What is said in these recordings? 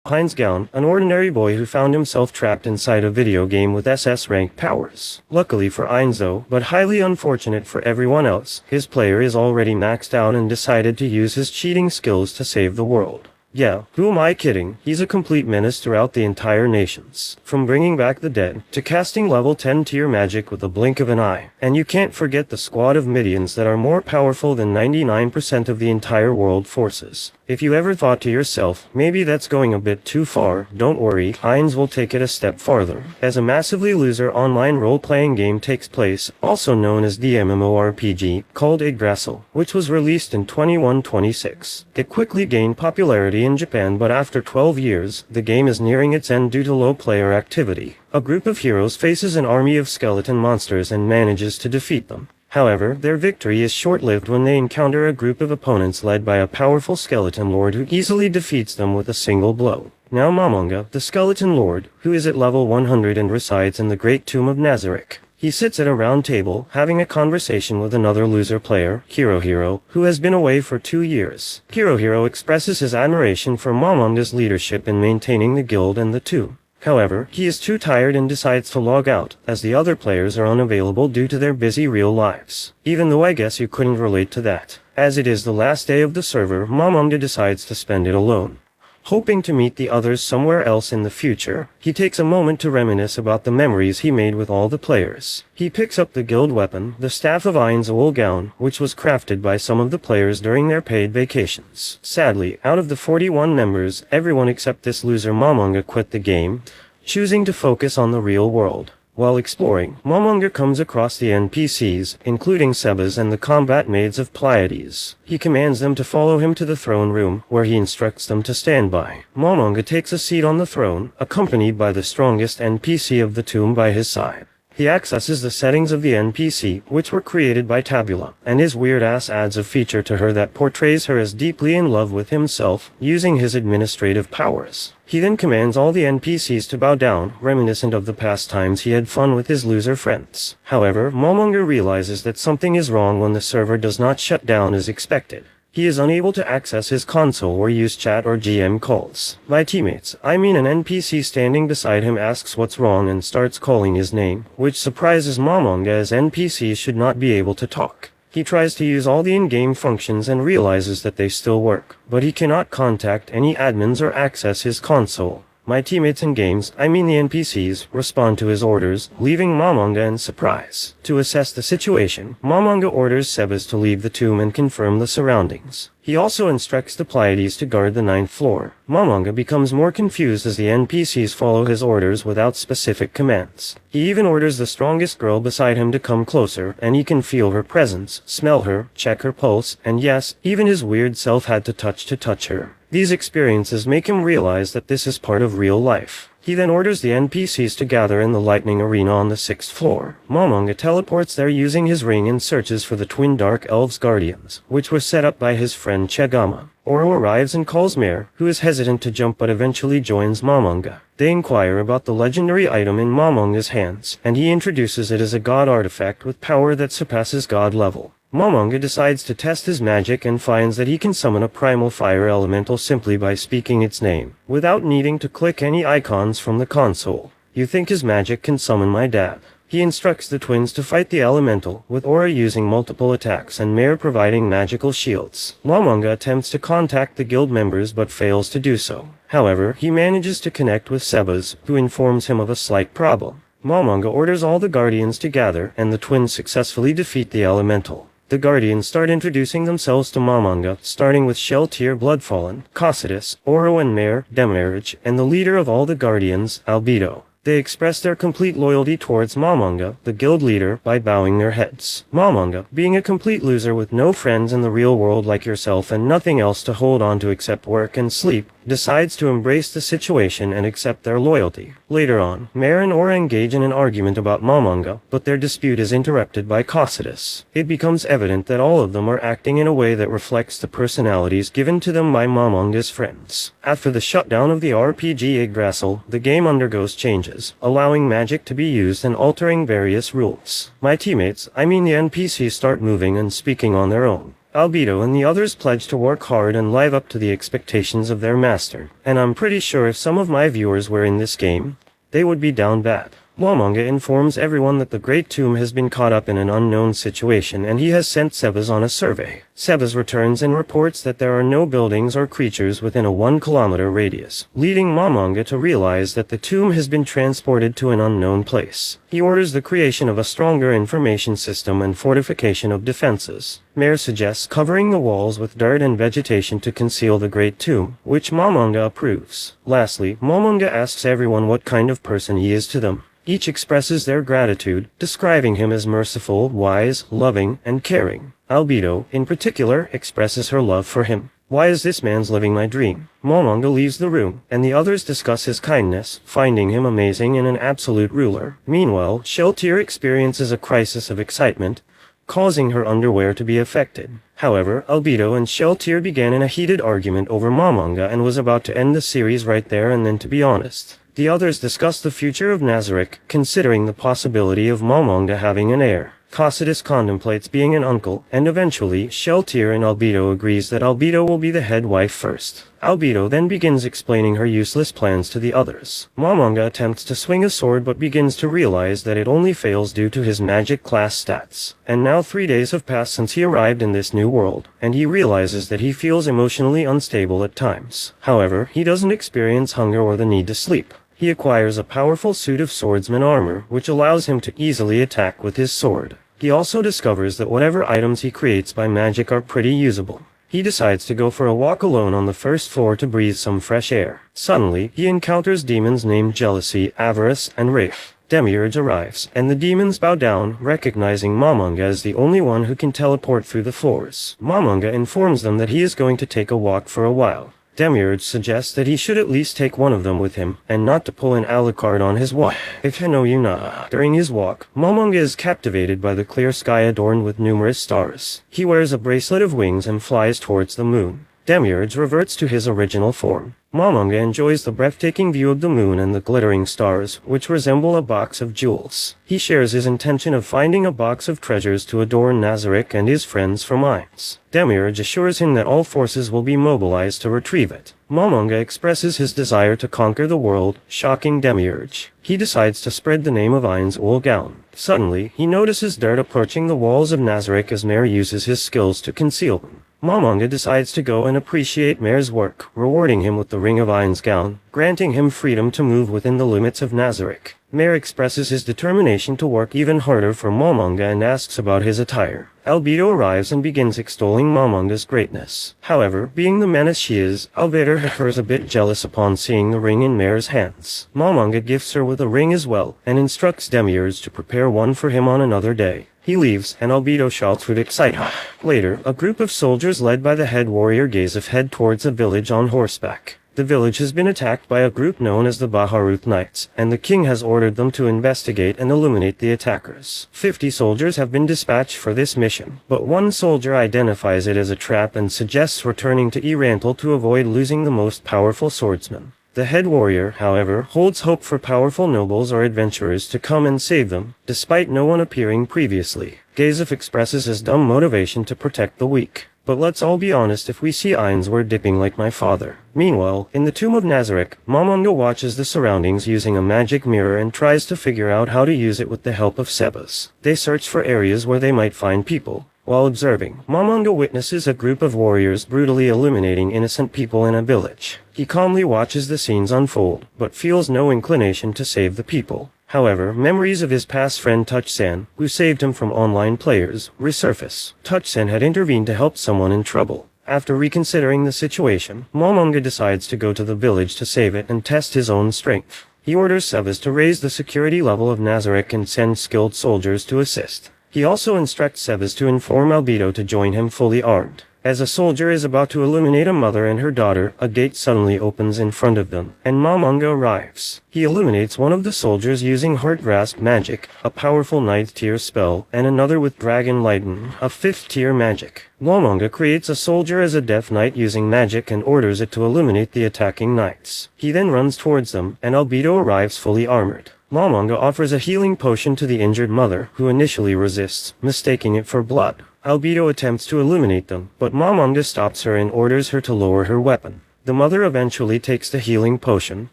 Heinz Gown, an ordinary boy who found himself trapped inside a video game with SS rank powers. Luckily for Heinz though, but highly unfortunate for everyone else, his player is already maxed out and decided to use his cheating skills to save the world. Yeah, who am I kidding? He's a complete menace throughout the entire nations. From bringing back the dead, to casting level 10 tier magic with a blink of an eye. And you can't forget the squad of Midians that are more powerful than 99% of the entire world forces. If you ever thought to yourself, maybe that's going a bit too far, don't worry, Heinz will take it a step farther. As a massively loser online role-playing game takes place, also known as the MMORPG, called Yggdrasil, which was released in 2126. It quickly gained popularity in Japan, but after 12 years, the game is nearing its end due to low player activity. A group of heroes faces an army of skeleton monsters and manages to defeat them. However, their victory is short-lived when they encounter a group of opponents led by a powerful skeleton lord who easily defeats them with a single blow. Now Momonga, the skeleton lord, who is at level 100 and resides in the Great Tomb of Nazarick. He sits at a round table, having a conversation with another loser player, Hiro, who has been away for 2 years. Hiro expresses his admiration for Momonga's leadership in maintaining the guild and the tomb. However, he is too tired and decides to log out, as the other players are unavailable due to their busy real lives. Even though I guess you couldn't relate to that. As it is the last day of the server, Momonga decides to spend it alone. Hoping to meet the others somewhere else in the future, he takes a moment to reminisce about the memories he made with all the players. He picks up the guild weapon, the Staff of Heinz Gown, which was crafted by some of the players during their paid vacations. Sadly, out of the 41 members, everyone except this loser Momonga quit the game, choosing to focus on the real world. While exploring, Momonga comes across the NPCs, including Sebas and the combat maids of Pleiades. He commands them to follow him to the throne room, where he instructs them to stand by. Momonga takes a seat on the throne, accompanied by the strongest NPC of the tomb by his side. He accesses the settings of the NPC, which were created by Tabula, and his weird ass adds a feature to her that portrays her as deeply in love with himself, using his administrative powers. He then commands all the NPCs to bow down, reminiscent of the past times he had fun with his loser friends. However, Momonga realizes that something is wrong when the server does not shut down as expected. He is unable to access his console or use chat or GM calls. My teammates, an NPC standing beside him asks what's wrong and starts calling his name, which surprises Momonga as NPCs should not be able to talk. He tries to use all the in-game functions and realizes that they still work, but he cannot contact any admins or access his console. My teammates in games, the NPCs, respond to his orders, leaving Momonga in surprise. To assess the situation, Momonga orders Sebas to leave the tomb and confirm the surroundings. He also instructs the Pleiades to guard the 9th floor. Momonga becomes more confused as the NPCs follow his orders without specific commands. He even orders the strongest girl beside him to come closer, and he can feel her presence, smell her, check her pulse, and yes, even his weird self had to touch her. These experiences make him realize that this is part of real life. He then orders the NPCs to gather in the lightning arena on the 6th floor. Momonga teleports there using his ring and searches for the twin Dark Elves Guardians, which were set up by his friend Chegama. Oro arrives and calls Mare, who is hesitant to jump but eventually joins Momonga. They inquire about the legendary item in Momonga's hands, and he introduces it as a god artifact with power that surpasses god level. Momonga decides to test his magic and finds that he can summon a primal fire elemental simply by speaking its name, without needing to click any icons from the console. You think his magic can summon my dad? He instructs the twins to fight the elemental, with Aura using multiple attacks and Mare providing magical shields. Momonga attempts to contact the guild members but fails to do so. However, he manages to connect with Sebas, who informs him of a slight problem. Momonga orders all the guardians to gather, and the twins successfully defeat the elemental. The Guardians start introducing themselves to Momonga, starting with Shell-Tier Bloodfallen, Cocytus, Oro and Mare, Demarage, and the leader of all the Guardians, Albedo. They express their complete loyalty towards Momonga, the guild leader, by bowing their heads. Momonga, being a complete loser with no friends in the real world like yourself and nothing else to hold on to except work and sleep, decides to embrace the situation and accept their loyalty. Later on, Mare and Ora engage in an argument about Momonga, but their dispute is interrupted by Cocytus. It becomes evident that all of them are acting in a way that reflects the personalities given to them by Momonga's friends. After the shutdown of the RPG Yggdrasil, the game undergoes changes, allowing magic to be used and altering various rules. My teammates, the NPCs start moving and speaking on their own. Albedo and the others pledge to work hard and live up to the expectations of their master, and I'm pretty sure if some of my viewers were in this game, they would be down bad. Momonga informs everyone that the Great Tomb has been caught up in an unknown situation and he has sent Sebas on a survey. Sebas returns and reports that there are no buildings or creatures within a 1-kilometer radius, leading Momonga to realize that the tomb has been transported to an unknown place. He orders the creation of a stronger information system and fortification of defenses. Mare suggests covering the walls with dirt and vegetation to conceal the Great Tomb, which Momonga approves. Lastly, Momonga asks everyone what kind of person he is to them. Each expresses their gratitude, describing him as merciful, wise, loving, and caring. Albedo, in particular, expresses her love for him. Why is this man's living my dream? Momonga leaves the room, and the others discuss his kindness, finding him amazing and an absolute ruler. Meanwhile, Sheltier experiences a crisis of excitement, causing her underwear to be affected. However, Albedo and Sheltier began in a heated argument over Momonga and was about to end the series right there and then, to be honest. The others discuss the future of Nazarick, considering the possibility of Momonga having an heir. Cocytus contemplates being an uncle, and eventually, Sheltier and Albedo agrees that Albedo will be the head wife first. Albedo then begins explaining her useless plans to the others. Momonga attempts to swing a sword but begins to realize that it only fails due to his magic class stats. And now 3 days have passed since he arrived in this new world, and he realizes that he feels emotionally unstable at times. However, he doesn't experience hunger or the need to sleep. He acquires a powerful suit of swordsman armor, which allows him to easily attack with his sword. He also discovers that whatever items he creates by magic are pretty usable. He decides to go for a walk alone on the first floor to breathe some fresh air. Suddenly, he encounters demons named Jealousy, Avarice, and Wrath. Demiurge arrives, and the demons bow down, recognizing Momonga as the only one who can teleport through the floors. Momonga informs them that he is going to take a walk for a while. Demiurge suggests that he should at least take one of them with him, and not to pull an Alucard on his walk. If I know you not. During his walk, Momonga is captivated by the clear sky adorned with numerous stars. He wears a bracelet of wings and flies towards the moon. Demiurge reverts to his original form. Momonga enjoys the breathtaking view of the moon and the glittering stars, which resemble a box of jewels. He shares his intention of finding a box of treasures to adorn Nazarick and his friends for mines. Demiurge assures him that all forces will be mobilized to retrieve it. Momonga expresses his desire to conquer the world, shocking Demiurge. He decides to spread the name of Ain's wool gown. Suddenly, he notices dirt approaching the walls of Nazarick as Mare uses his skills to conceal them. Momonga decides to go and appreciate Mare's work, rewarding him with the ring of Ain's gown, granting him freedom to move within the limits of Nazarick. Mare expresses his determination to work even harder for Momonga and asks about his attire. Albedo arrives and begins extolling Momonga's greatness. However, being the menace she is, Albedo is a bit jealous upon seeing the ring in Mare's hands. Momonga gifts her with a ring as well, and instructs Demiurge to prepare one for him on another day. He leaves, and Albedo shouts with excitement. Later, a group of soldiers led by the head warrior Gazef head towards a village on horseback. The village has been attacked by a group known as the Baharuth Knights, and the king has ordered them to investigate and eliminate the attackers. 50 soldiers have been dispatched for this mission, but one soldier identifies it as a trap and suggests returning to Erantal to avoid losing the most powerful swordsman. The head warrior, however, holds hope for powerful nobles or adventurers to come and save them, despite no one appearing previously. Gazef expresses his dumb motivation to protect the weak. But let's all be honest, if we see Ain's, we're dipping like my father. Meanwhile, in the Tomb of Nazarick, Momonga watches the surroundings using a magic mirror and tries to figure out how to use it with the help of Sebas. They search for areas where they might find people. While observing, Momonga witnesses a group of warriors brutally eliminating innocent people in a village. He calmly watches the scenes unfold, but feels no inclination to save the people. However, memories of his past friend Touchsan, who saved him from online players, resurface. Touchsan had intervened to help someone in trouble. After reconsidering the situation, Momonga decides to go to the village to save it and test his own strength. He orders Sebas to raise the security level of Nazarick and send skilled soldiers to assist. He also instructs Sebas to inform Albedo to join him fully armed. As a soldier is about to eliminate a mother and her daughter, a gate suddenly opens in front of them, and Momonga arrives. He eliminates one of the soldiers using Heart Grasp magic, a powerful 9th tier spell, and another with Dragon Lighten, a 5th tier magic. Momonga creates a soldier as a Death Knight using magic and orders it to eliminate the attacking knights. He then runs towards them, and Albedo arrives fully armored. Momonga offers a healing potion to the injured mother, who initially resists, mistaking it for blood. Albedo attempts to eliminate them, but Momonga stops her and orders her to lower her weapon. The mother eventually takes the healing potion,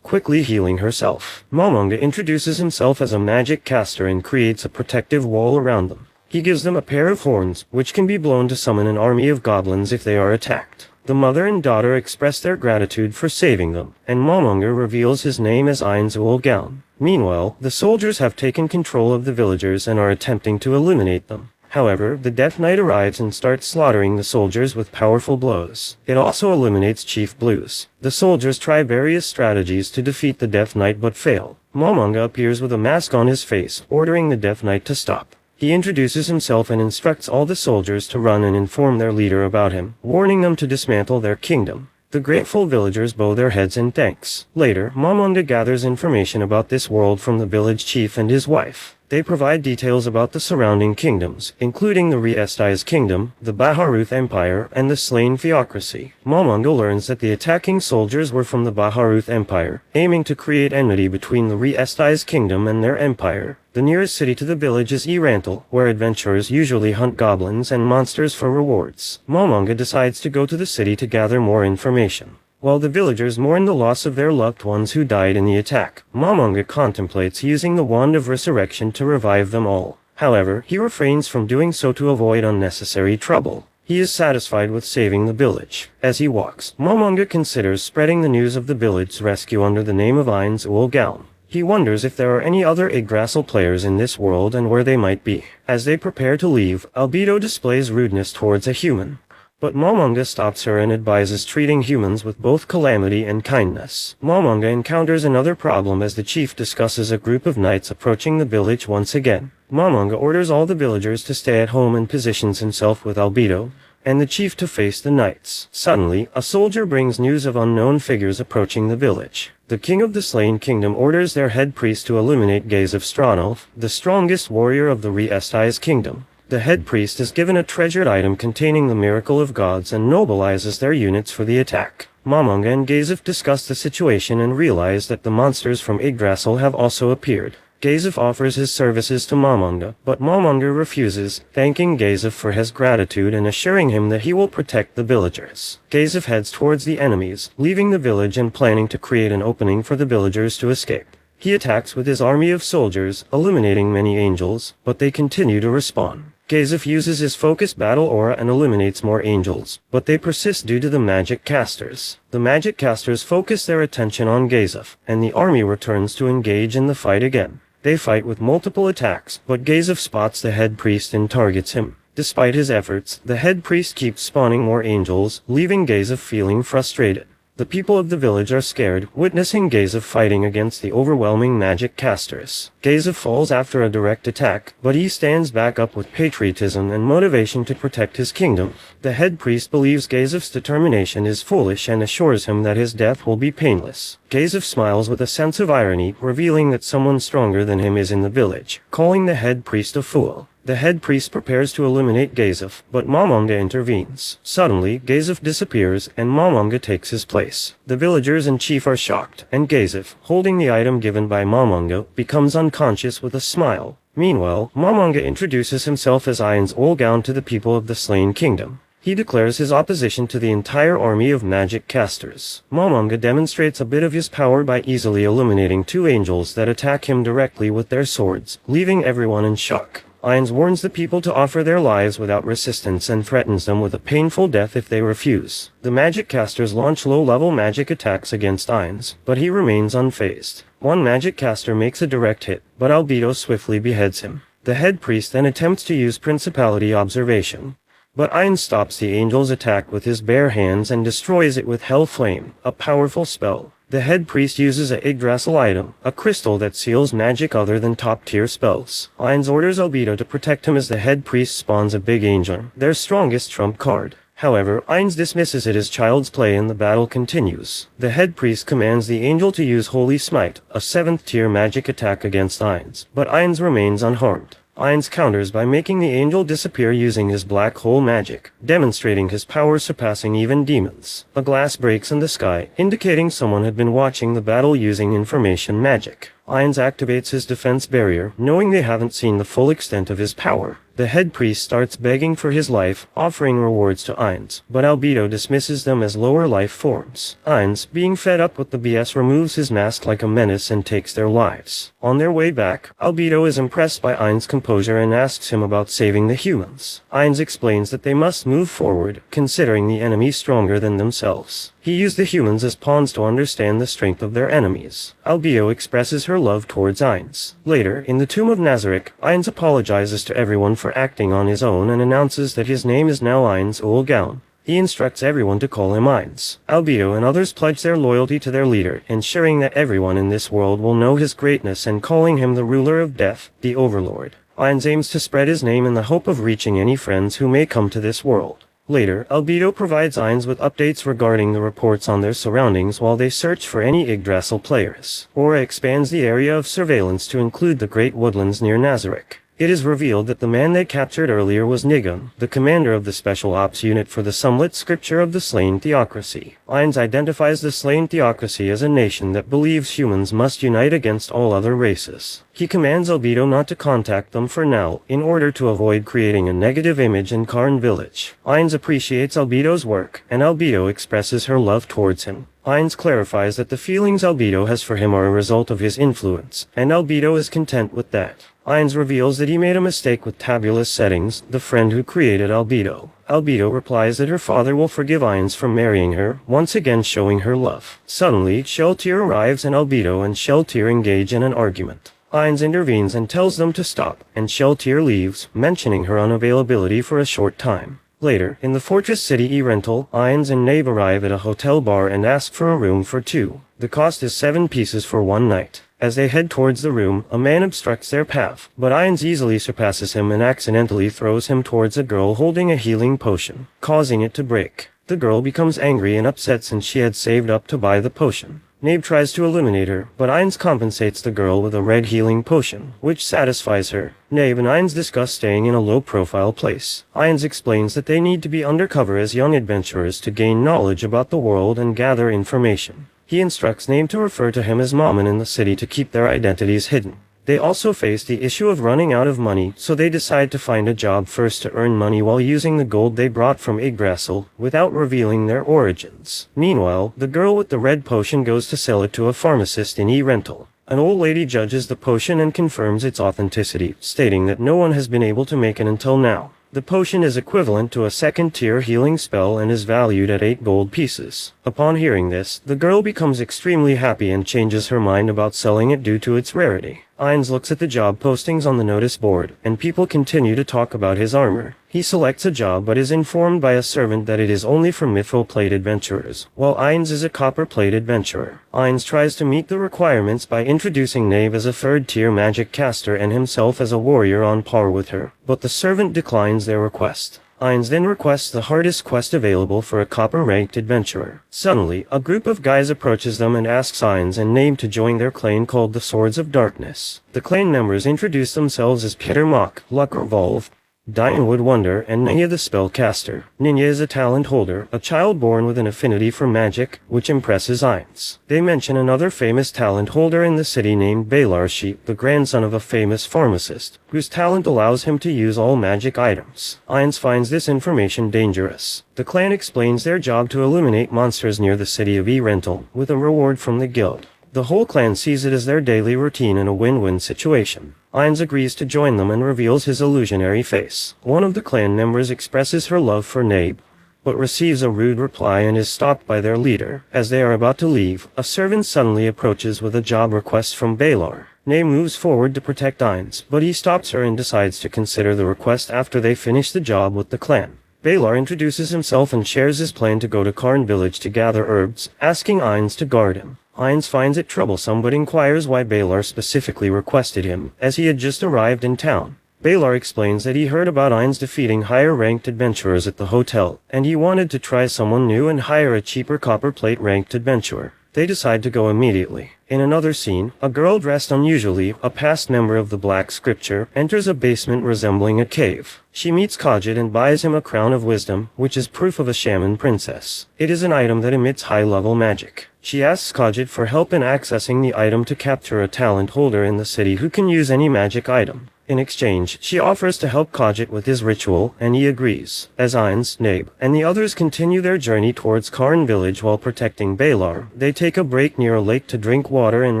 quickly healing herself. Momonga introduces himself as a magic caster and creates a protective wall around them. He gives them a pair of horns, which can be blown to summon an army of goblins if they are attacked. The mother and daughter express their gratitude for saving them, and Momonga reveals his name as Ainz-Ulgaun. Meanwhile, the soldiers have taken control of the villagers and are attempting to eliminate them. However, the Death Knight arrives and starts slaughtering the soldiers with powerful blows. It also eliminates Chief Blues. The soldiers try various strategies to defeat the Death Knight but fail. Momonga appears with a mask on his face, ordering the Death Knight to stop. He introduces himself and instructs all the soldiers to run and inform their leader about him, warning them to dismantle their kingdom. The grateful villagers bow their heads in thanks. Later, Momonga gathers information about this world from the village chief and his wife. They provide details about the surrounding kingdoms, including the Re-Esti's kingdom, the Baharuth Empire, and the slain theocracy. Momonga learns that the attacking soldiers were from the Baharuth Empire, aiming to create enmity between the Re-Esti's kingdom and their empire. The nearest city to the village is Erantal, where adventurers usually hunt goblins and monsters for rewards. Momonga decides to go to the city to gather more information. While the villagers mourn the loss of their loved ones who died in the attack, Momonga contemplates using the Wand of Resurrection to revive them all. However, he refrains from doing so to avoid unnecessary trouble. He is satisfied with saving the village. As he walks, Momonga considers spreading the news of the village's rescue under the name of Ainz-Ulgaun. He wonders if there are any other Yggdrasil players in this world and where they might be. As they prepare to leave, Albedo displays rudeness towards a human. But Momonga stops her and advises treating humans with both calamity and kindness. Momonga encounters another problem as the chief discusses a group of knights approaching the village once again. Momonga orders all the villagers to stay at home and positions himself with Albedo and the chief to face the knights. Suddenly, a soldier brings news of unknown figures approaching the village. The king of the slain kingdom orders their head priest to eliminate Gaze of Stranolf, the strongest warrior of the Re-Esti's kingdom. The head priest is given a treasured item containing the miracle of gods and mobilizes their units for the attack. Momonga and Gazef discuss the situation and realize that the monsters from Yggdrasil have also appeared. Gazef offers his services to Momonga, but Momonga refuses, thanking Gazef for his gratitude and assuring him that he will protect the villagers. Gazef heads towards the enemies, leaving the village and planning to create an opening for the villagers to escape. He attacks with his army of soldiers, eliminating many angels, but they continue to respawn. Gazef uses his focused battle aura and eliminates more angels, but they persist due to the magic casters. The magic casters focus their attention on Gazef, and the army returns to engage in the fight again. They fight with multiple attacks, but Gazef spots the head priest and targets him. Despite his efforts, the head priest keeps spawning more angels, leaving Gazef feeling frustrated. The people of the village are scared, witnessing Gazef fighting against the overwhelming magic casters. Gazef falls after a direct attack, but he stands back up with patriotism and motivation to protect his kingdom. The head priest believes Gazef's determination is foolish and assures him that his death will be painless. Gazef smiles with a sense of irony, revealing that someone stronger than him is in the village, calling the head priest a fool. The head priest prepares to eliminate Gazef, but Momonga intervenes. Suddenly, Gazef disappears, and Momonga takes his place. The villagers and chief are shocked, and Gazef, holding the item given by Momonga, becomes unconscious with a smile. Meanwhile, Momonga introduces himself as Ainz-Ulgaun to the people of the slain kingdom. He declares his opposition to the entire army of magic casters. Momonga demonstrates a bit of his power by easily eliminating two angels that attack him directly with their swords, leaving everyone in shock. Ainz warns the people to offer their lives without resistance and threatens them with a painful death if they refuse. The magic casters launch low-level magic attacks against Ainz, but he remains unfazed. One magic caster makes a direct hit, but Albedo swiftly beheads him. The head priest then attempts to use Principality Observation, but Ainz stops the angel's attack with his bare hands and destroys it with Hell Flame, a powerful spell. The head priest uses a Yggdrasil item, a crystal that seals magic other than top-tier spells. Ainz orders Albedo to protect him as the head priest spawns a big angel, their strongest trump card. However, Ainz dismisses it as child's play and the battle continues. The head priest commands the angel to use Holy Smite, a 7th-tier magic attack against Ainz, but Ainz remains unharmed. Ainz counters by making the angel disappear using his black hole magic, demonstrating his power surpassing even demons. A glass breaks in the sky, indicating someone had been watching the battle using information magic. Ainz activates his defense barrier, knowing they haven't seen the full extent of his power. The head priest starts begging for his life, offering rewards to Ainz, but Albedo dismisses them as lower life forms. Ainz, being fed up with the BS, removes his mask like a menace and takes their lives. On their way back, Albedo is impressed by Ainz's composure and asks him about saving the humans. Ainz explains that they must move forward, considering the enemy stronger than themselves. He used the humans as pawns to understand the strength of their enemies. Albedo expresses her love towards Ainz. Later, in the tomb of Nazarick, Ainz apologizes to everyone for acting on his own and announces that his name is now Ainz ul Gaun. He instructs everyone to call him Ainz. Albedo and others pledge their loyalty to their leader, ensuring that everyone in this world will know his greatness and calling him the ruler of death, the Overlord. Ainz aims to spread his name in the hope of reaching any friends who may come to this world. Later, Albedo provides Ainz with updates regarding the reports on their surroundings while they search for any Yggdrasil players. Aura expands the area of surveillance to include the great woodlands near Nazarick. It is revealed that the man they captured earlier was Nigun, the commander of the Special Ops Unit for the Sumlit Scripture of the Slain Theocracy. Ainz identifies the Slain Theocracy as a nation that believes humans must unite against all other races. He commands Albedo not to contact them for now, in order to avoid creating a negative image in Karn village. Ainz appreciates Albedo's work, and Albedo expresses her love towards him. Ainz clarifies that the feelings Albedo has for him are a result of his influence, and Albedo is content with that. Ainz reveals that he made a mistake with Tabulous Settings, the friend who created Albedo. Albedo replies that her father will forgive Ainz for marrying her, once again showing her love. Suddenly, Sheltier arrives and Albedo and Sheltier engage in an argument. Ainz intervenes and tells them to stop, and Sheltier leaves, mentioning her unavailability for a short time. Later, in the fortress city Erental, Ainz and Nabe arrive at a hotel bar and ask for a room for two. The cost is 7 pieces for one night. As they head towards the room, a man obstructs their path, but Ainz easily surpasses him and accidentally throws him towards a girl holding a healing potion, causing it to break. The girl becomes angry and upset since she had saved up to buy the potion. Nabe tries to eliminate her, but Ainz compensates the girl with a red healing potion, which satisfies her. Nabe and Ainz discuss staying in a low-profile place. Ainz explains that they need to be undercover as young adventurers to gain knowledge about the world and gather information. He instructs Nabe to refer to him as Mammon in the city to keep their identities hidden. They also face the issue of running out of money, so they decide to find a job first to earn money while using the gold they brought from Yggdrasil, without revealing their origins. Meanwhile, the girl with the red potion goes to sell it to a pharmacist in Erental. An old lady judges the potion and confirms its authenticity, stating that no one has been able to make it until now. The potion is equivalent to a second-tier healing spell and is valued at 8 gold pieces. Upon hearing this, the girl becomes extremely happy and changes her mind about selling it due to its rarity. Ainz looks at the job postings on the notice board, and people continue to talk about his armor. He selects a job but is informed by a servant that it is only for mithril-plate adventurers, while Ainz is a copper-plate adventurer. Ainz tries to meet the requirements by introducing Nabe as a third-tier magic caster and himself as a warrior on par with her, but the servant declines their request. Ainz then requests the hardest quest available for a copper-ranked adventurer. Suddenly, a group of guys approaches them and asks Ainz and Nabe to join their clan called the Swords of Darkness. The clan members introduce themselves as Peter Mock, Luckervolv, Dianwood Wonder, and Ninya the Spellcaster. Ninya is a talent holder, a child born with an affinity for magic, which impresses Ainz. They mention another famous talent holder in the city named Balarshi, the grandson of a famous pharmacist, whose talent allows him to use all magic items. Ainz finds this information dangerous. The clan explains their job to eliminate monsters near the city of Erental, with a reward from the guild. The whole clan sees it as their daily routine in a win-win situation. Ainz agrees to join them and reveals his illusionary face. One of the clan members expresses her love for Nabe, but receives a rude reply and is stopped by their leader. As they are about to leave, a servant suddenly approaches with a job request from Balar. Nabe moves forward to protect Ainz, but he stops her and decides to consider the request after they finish the job with the clan. Balar introduces himself and shares his plan to go to Karn village to gather herbs, asking Ainz to guard him. Ainz finds it troublesome but inquires why Balar specifically requested him, as he had just arrived in town. Balar explains that he heard about Ainz defeating higher-ranked adventurers at the hotel, and he wanted to try someone new and hire a cheaper copper-plate-ranked adventurer. They decide to go immediately. In another scene, a girl dressed unusually, a past member of the Black Scripture, enters a basement resembling a cave. She meets Khajiit and buys him a crown of wisdom, which is proof of a shaman princess. It is an item that emits high-level magic. She asks Khajiit for help in accessing the item to capture a talent holder in the city who can use any magic item. In exchange, she offers to help Khajiit with his ritual, and he agrees. As Ainz, Nabe, and the others continue their journey towards Karn village while protecting Balar, they take a break near a lake to drink water and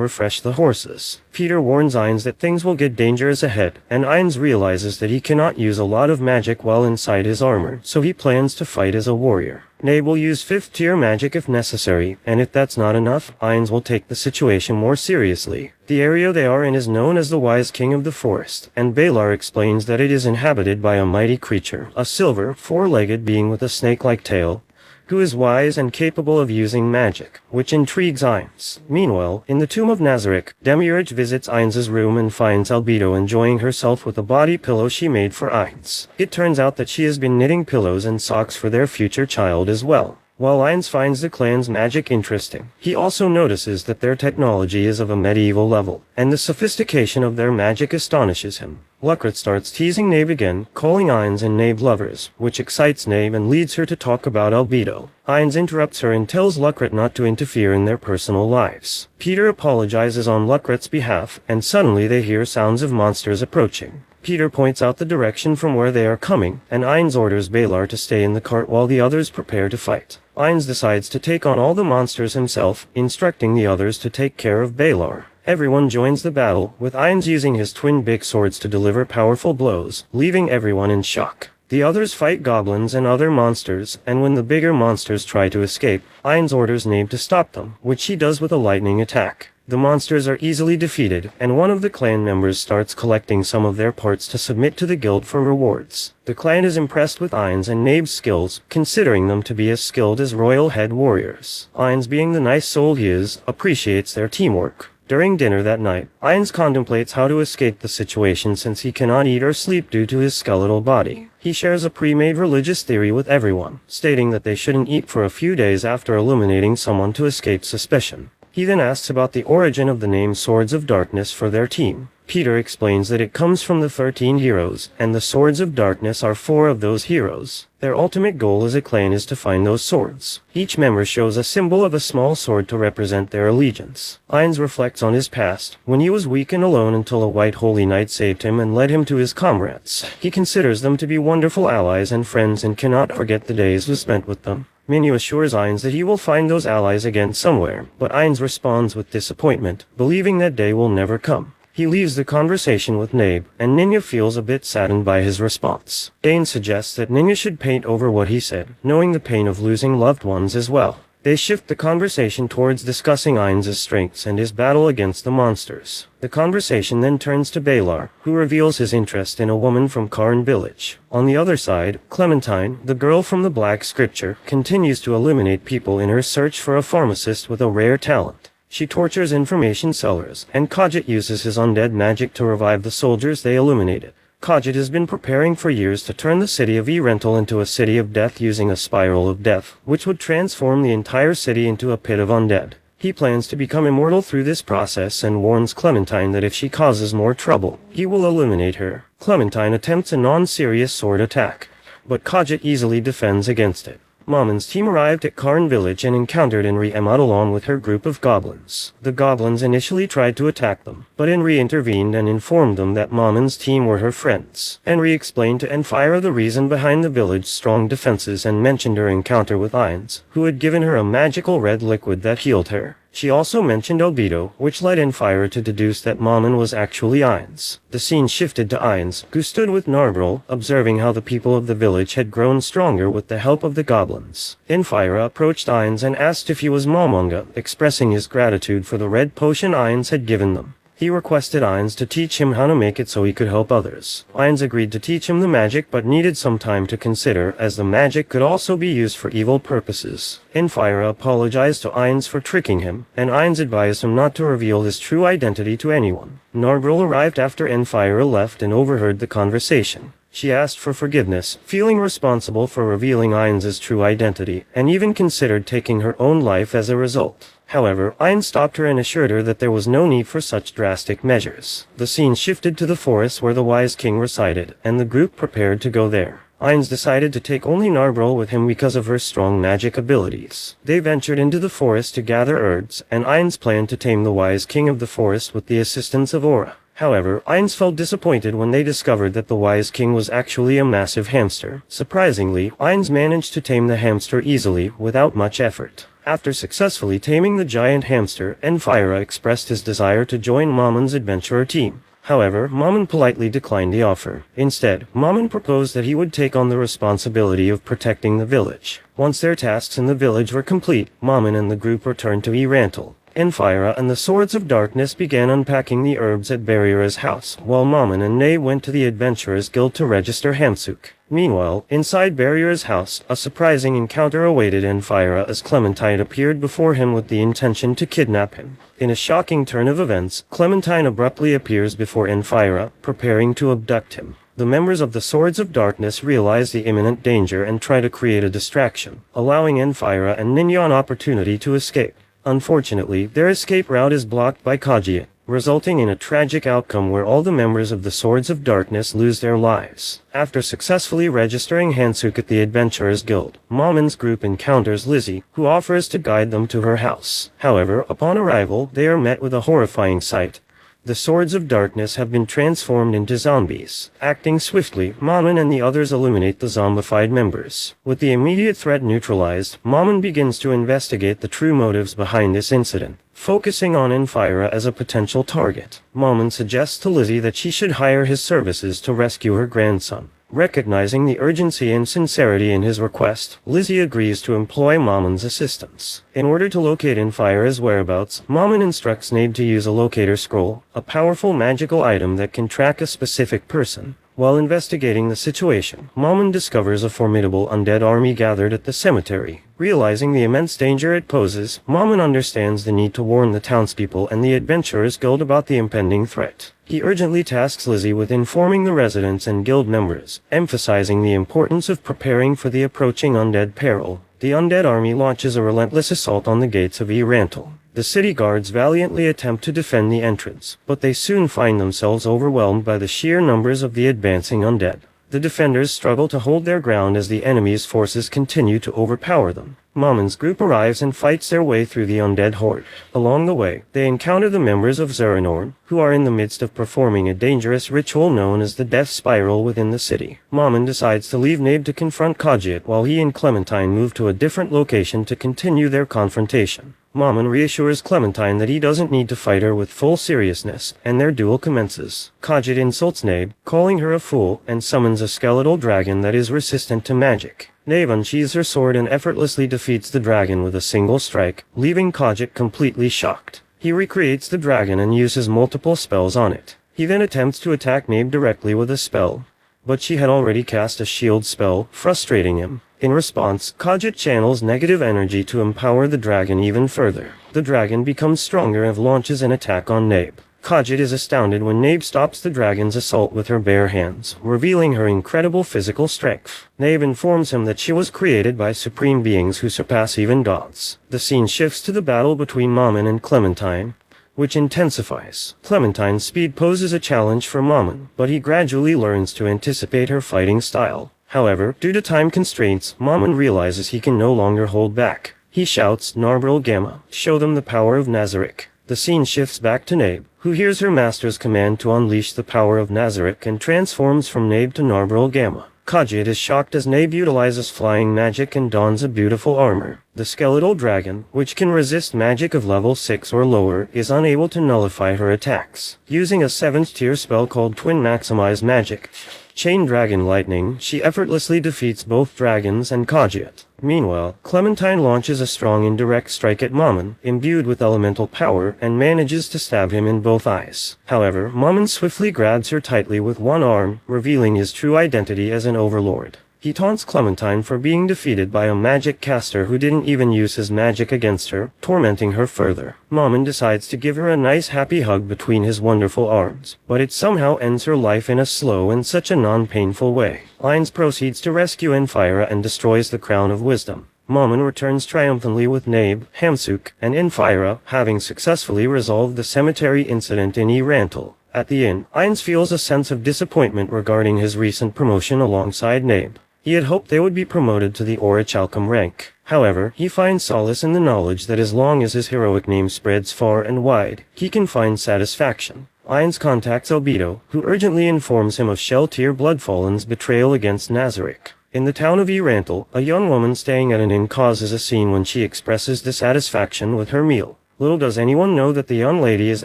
refresh the horses. Peter warns Ainz that things will get dangerous ahead, and Ainz realizes that he cannot use a lot of magic while inside his armor, so he plans to fight as a warrior. Nabe will use 5th tier magic if necessary, and if that's not enough, Ainz will take the situation more seriously. The area they are in is known as the Wise King of the Forest, and Balar explains that it is inhabited by a mighty creature, a silver, 4-legged being with a snake-like tail, who is wise and capable of using magic, which intrigues Ainz. Meanwhile, in the tomb of Nazarick, Demiurge visits Ainz's room and finds Albedo enjoying herself with a body pillow she made for Ainz. It turns out that she has been knitting pillows and socks for their future child as well. While Ainz finds the clan's magic interesting, he also notices that their technology is of a medieval level, and the sophistication of their magic astonishes him. Luckrat starts teasing Nabe again, calling Ainz and Nabe lovers, which excites Nabe and leads her to talk about Albedo. Ainz interrupts her and tells Luckrat not to interfere in their personal lives. Peter apologizes on Luckrat's behalf, and suddenly they hear sounds of monsters approaching. Peter points out the direction from where they are coming, and Ainz orders Balar to stay in the cart while the others prepare to fight. Ainz decides to take on all the monsters himself, instructing the others to take care of Balar. Everyone joins the battle, with Ainz using his twin big swords to deliver powerful blows, leaving everyone in shock. The others fight goblins and other monsters, and when the bigger monsters try to escape, Ainz orders Nabe to stop them, which he does with a lightning attack. The monsters are easily defeated, and one of the clan members starts collecting some of their parts to submit to the guild for rewards. The clan is impressed with Ainz and Nabe's skills, considering them to be as skilled as royal head warriors. Ainz, being the nice soul he is, appreciates their teamwork. During dinner that night, Ainz contemplates how to escape the situation since he cannot eat or sleep due to his skeletal body. He shares a pre-made religious theory with everyone, stating that they shouldn't eat for a few days after eliminating someone to escape suspicion. He then asks about the origin of the name Swords of Darkness for their team. Peter explains that it comes from the 13 heroes, and the Swords of Darkness are 4 of those heroes. Their ultimate goal as a clan is to find those swords. Each member shows a symbol of a small sword to represent their allegiance. Ainz reflects on his past, when he was weak and alone until a white holy knight saved him and led him to his comrades. He considers them to be wonderful allies and friends and cannot forget the days he spent with them. Minyu assures Ainz that he will find those allies again somewhere, but Ainz responds with disappointment, believing that day will never come. He leaves the conversation with Nabe, and Ninya feels a bit saddened by his response. Dane suggests that Ninya should paint over what he said, knowing the pain of losing loved ones as well. They shift the conversation towards discussing Ainz's strengths and his battle against the monsters. The conversation then turns to Balar, who reveals his interest in a woman from Karn village. On the other side, Clementine, the girl from the Black Scripture, continues to eliminate people in her search for a pharmacist with a rare talent. She tortures information sellers, and Khajiit uses his undead magic to revive the soldiers they eliminated. Khajiit has been preparing for years to turn the city of Erental into a city of death using a spiral of death, which would transform the entire city into a pit of undead. He plans to become immortal through this process and warns Clementine that if she causes more trouble, he will eliminate her. Clementine attempts a non-serious sword attack, but Khajiit easily defends against it. Mamon's team arrived at Karn village and encountered Enri Emad along with her group of goblins. The goblins initially tried to attack them, but Enri intervened and informed them that Mamon's team were her friends. Enri explained to Enfira the reason behind the village's strong defenses and mentioned her encounter with Ainz, who had given her a magical red liquid that healed her. She also mentioned Albedo, which led Enfira to deduce that Mamon was actually Ainz. The scene shifted to Ainz, who stood with Narbril, observing how the people of the village had grown stronger with the help of the goblins. Enfira approached Ainz and asked if he was Momonga, expressing his gratitude for the red potion Ainz had given them. He requested Ainz to teach him how to make it so he could help others. Ainz agreed to teach him the magic but needed some time to consider, as the magic could also be used for evil purposes. Enfira apologized to Ainz for tricking him, and Ainz advised him not to reveal his true identity to anyone. Narbril arrived after Enfira left and overheard the conversation. She asked for forgiveness, feeling responsible for revealing Ainz's true identity, and even considered taking her own life as a result. However, Ainz stopped her and assured her that there was no need for such drastic measures. The scene shifted to the forest where the Wise King resided, and the group prepared to go there. Ainz decided to take only Narbril with him because of her strong magic abilities. They ventured into the forest to gather herbs, and Ainz planned to tame the Wise King of the forest with the assistance of Aura. However, Ainz felt disappointed when they discovered that the wise king was actually a massive hamster. Surprisingly, Ainz managed to tame the hamster easily, without much effort. After successfully taming the giant hamster, Enfira expressed his desire to join Mamon's adventurer team. However, Mamon politely declined the offer. Instead, Mamon proposed that he would take on the responsibility of protecting the village. Once their tasks in the village were complete, Mamon and the group returned to Erantal. Enfira and the Swords of Darkness began unpacking the herbs at Barriera's house, while Mamon and Nay went to the Adventurers Guild to register Hamsuk. Meanwhile, inside Barriera's house, a surprising encounter awaited Enfira as Clementine appeared before him with the intention to kidnap him. In a shocking turn of events, Clementine abruptly appears before Enfira, preparing to abduct him. The members of the Swords of Darkness realize the imminent danger and try to create a distraction, allowing Enfira and Ninja an opportunity to escape. Unfortunately, their escape route is blocked by Kajiat, resulting in a tragic outcome where all the members of the Swords of Darkness lose their lives. After successfully registering Hansuk at the Adventurers Guild, Mamon's group encounters Lizzie, who offers to guide them to her house. However, upon arrival, they are met with a horrifying sight. The Swords of Darkness have been transformed into zombies. Acting swiftly, Mamon and the others eliminate the zombified members. With the immediate threat neutralized, Mamon begins to investigate the true motives behind this incident, focusing on Enfira as a potential target. Mamon suggests to Lizzie that she should hire his services to rescue her grandson. Recognizing the urgency and sincerity in his request, Lizzie agrees to employ Mamon's assistance. In order to locate Enfira's whereabouts, Mamon instructs Nabe to use a locator scroll, a powerful magical item that can track a specific person. While investigating the situation, Mamon discovers a formidable undead army gathered at the cemetery. Realizing the immense danger it poses, Mamon understands the need to warn the townspeople and the Adventurers Guild about the impending threat. He urgently tasks Lizzie with informing the residents and guild members, emphasizing the importance of preparing for the approaching undead peril. The undead army launches a relentless assault on the gates of Erantal. The city guards valiantly attempt to defend the entrance, but they soon find themselves overwhelmed by the sheer numbers of the advancing undead. The defenders struggle to hold their ground as the enemy's forces continue to overpower them. Mamon's group arrives and fights their way through the undead horde. Along the way, they encounter the members of Zeranorn, who are in the midst of performing a dangerous ritual known as the Death Spiral within the city. Mamon decides to leave Nabe to confront Kajiat while he and Clementine move to a different location to continue their confrontation. Mamon reassures Clementine that he doesn't need to fight her with full seriousness, and their duel commences. Kajiat insults Nabe, calling her a fool, and summons a skeletal dragon that is resistant to magic. Nabe unsheathes her sword and effortlessly defeats the dragon with a single strike, leaving Kajiat completely shocked. He recreates the dragon and uses multiple spells on it. He then attempts to attack Nabe directly with a spell, but she had already cast a shield spell, frustrating him. In response, Kajiat channels negative energy to empower the dragon even further. The dragon becomes stronger and launches an attack on Nabe. Kajiat is astounded when Nabe stops the dragon's assault with her bare hands, revealing her incredible physical strength. Nabe informs him that she was created by supreme beings who surpass even gods. The scene shifts to the battle between Mamon and Clementine, which intensifies. Clementine's speed poses a challenge for Mamon, but he gradually learns to anticipate her fighting style. However, due to time constraints, Mamon realizes he can no longer hold back. He shouts, "Narbril Gamma, show them the power of Nazarick." The scene shifts back to Nabe, who hears her master's command to unleash the power of Nazarick and transforms from Nabe to Narbril Gamma. Kajiat is shocked as Nabe utilizes flying magic and dons a beautiful armor. The skeletal dragon, which can resist magic of level 6 or lower, is unable to nullify her attacks. Using a 7th tier spell called Twin Maximize Magic, Chain Dragon Lightning, she effortlessly defeats both dragons and Kajiat. Meanwhile, Clementine launches a strong indirect strike at Mamon, imbued with elemental power, and manages to stab him in both eyes. However, Mamon swiftly grabs her tightly with one arm, revealing his true identity as an overlord. He taunts Clementine for being defeated by a magic caster who didn't even use his magic against her, tormenting her further. Mamon decides to give her a nice happy hug between his wonderful arms, but it somehow ends her life in a slow and such a non-painful way. Ainz proceeds to rescue Enfira and destroys the Crown of Wisdom. Mamon returns triumphantly with Nabe, Hamsuk, and Enfira, having successfully resolved the cemetery incident in Erantal. At the inn, Ainz feels a sense of disappointment regarding his recent promotion alongside Nabe. He had hoped they would be promoted to the Orichalcum rank. However, he finds solace in the knowledge that as long as his heroic name spreads far and wide, he can find satisfaction. Ainz contacts Albedo, who urgently informs him of Sheltir Bloodfallen's betrayal against Nazarick. In the town of Erantal, a young woman staying at an inn causes a scene when she expresses dissatisfaction with her meal. Little does anyone know that the young lady is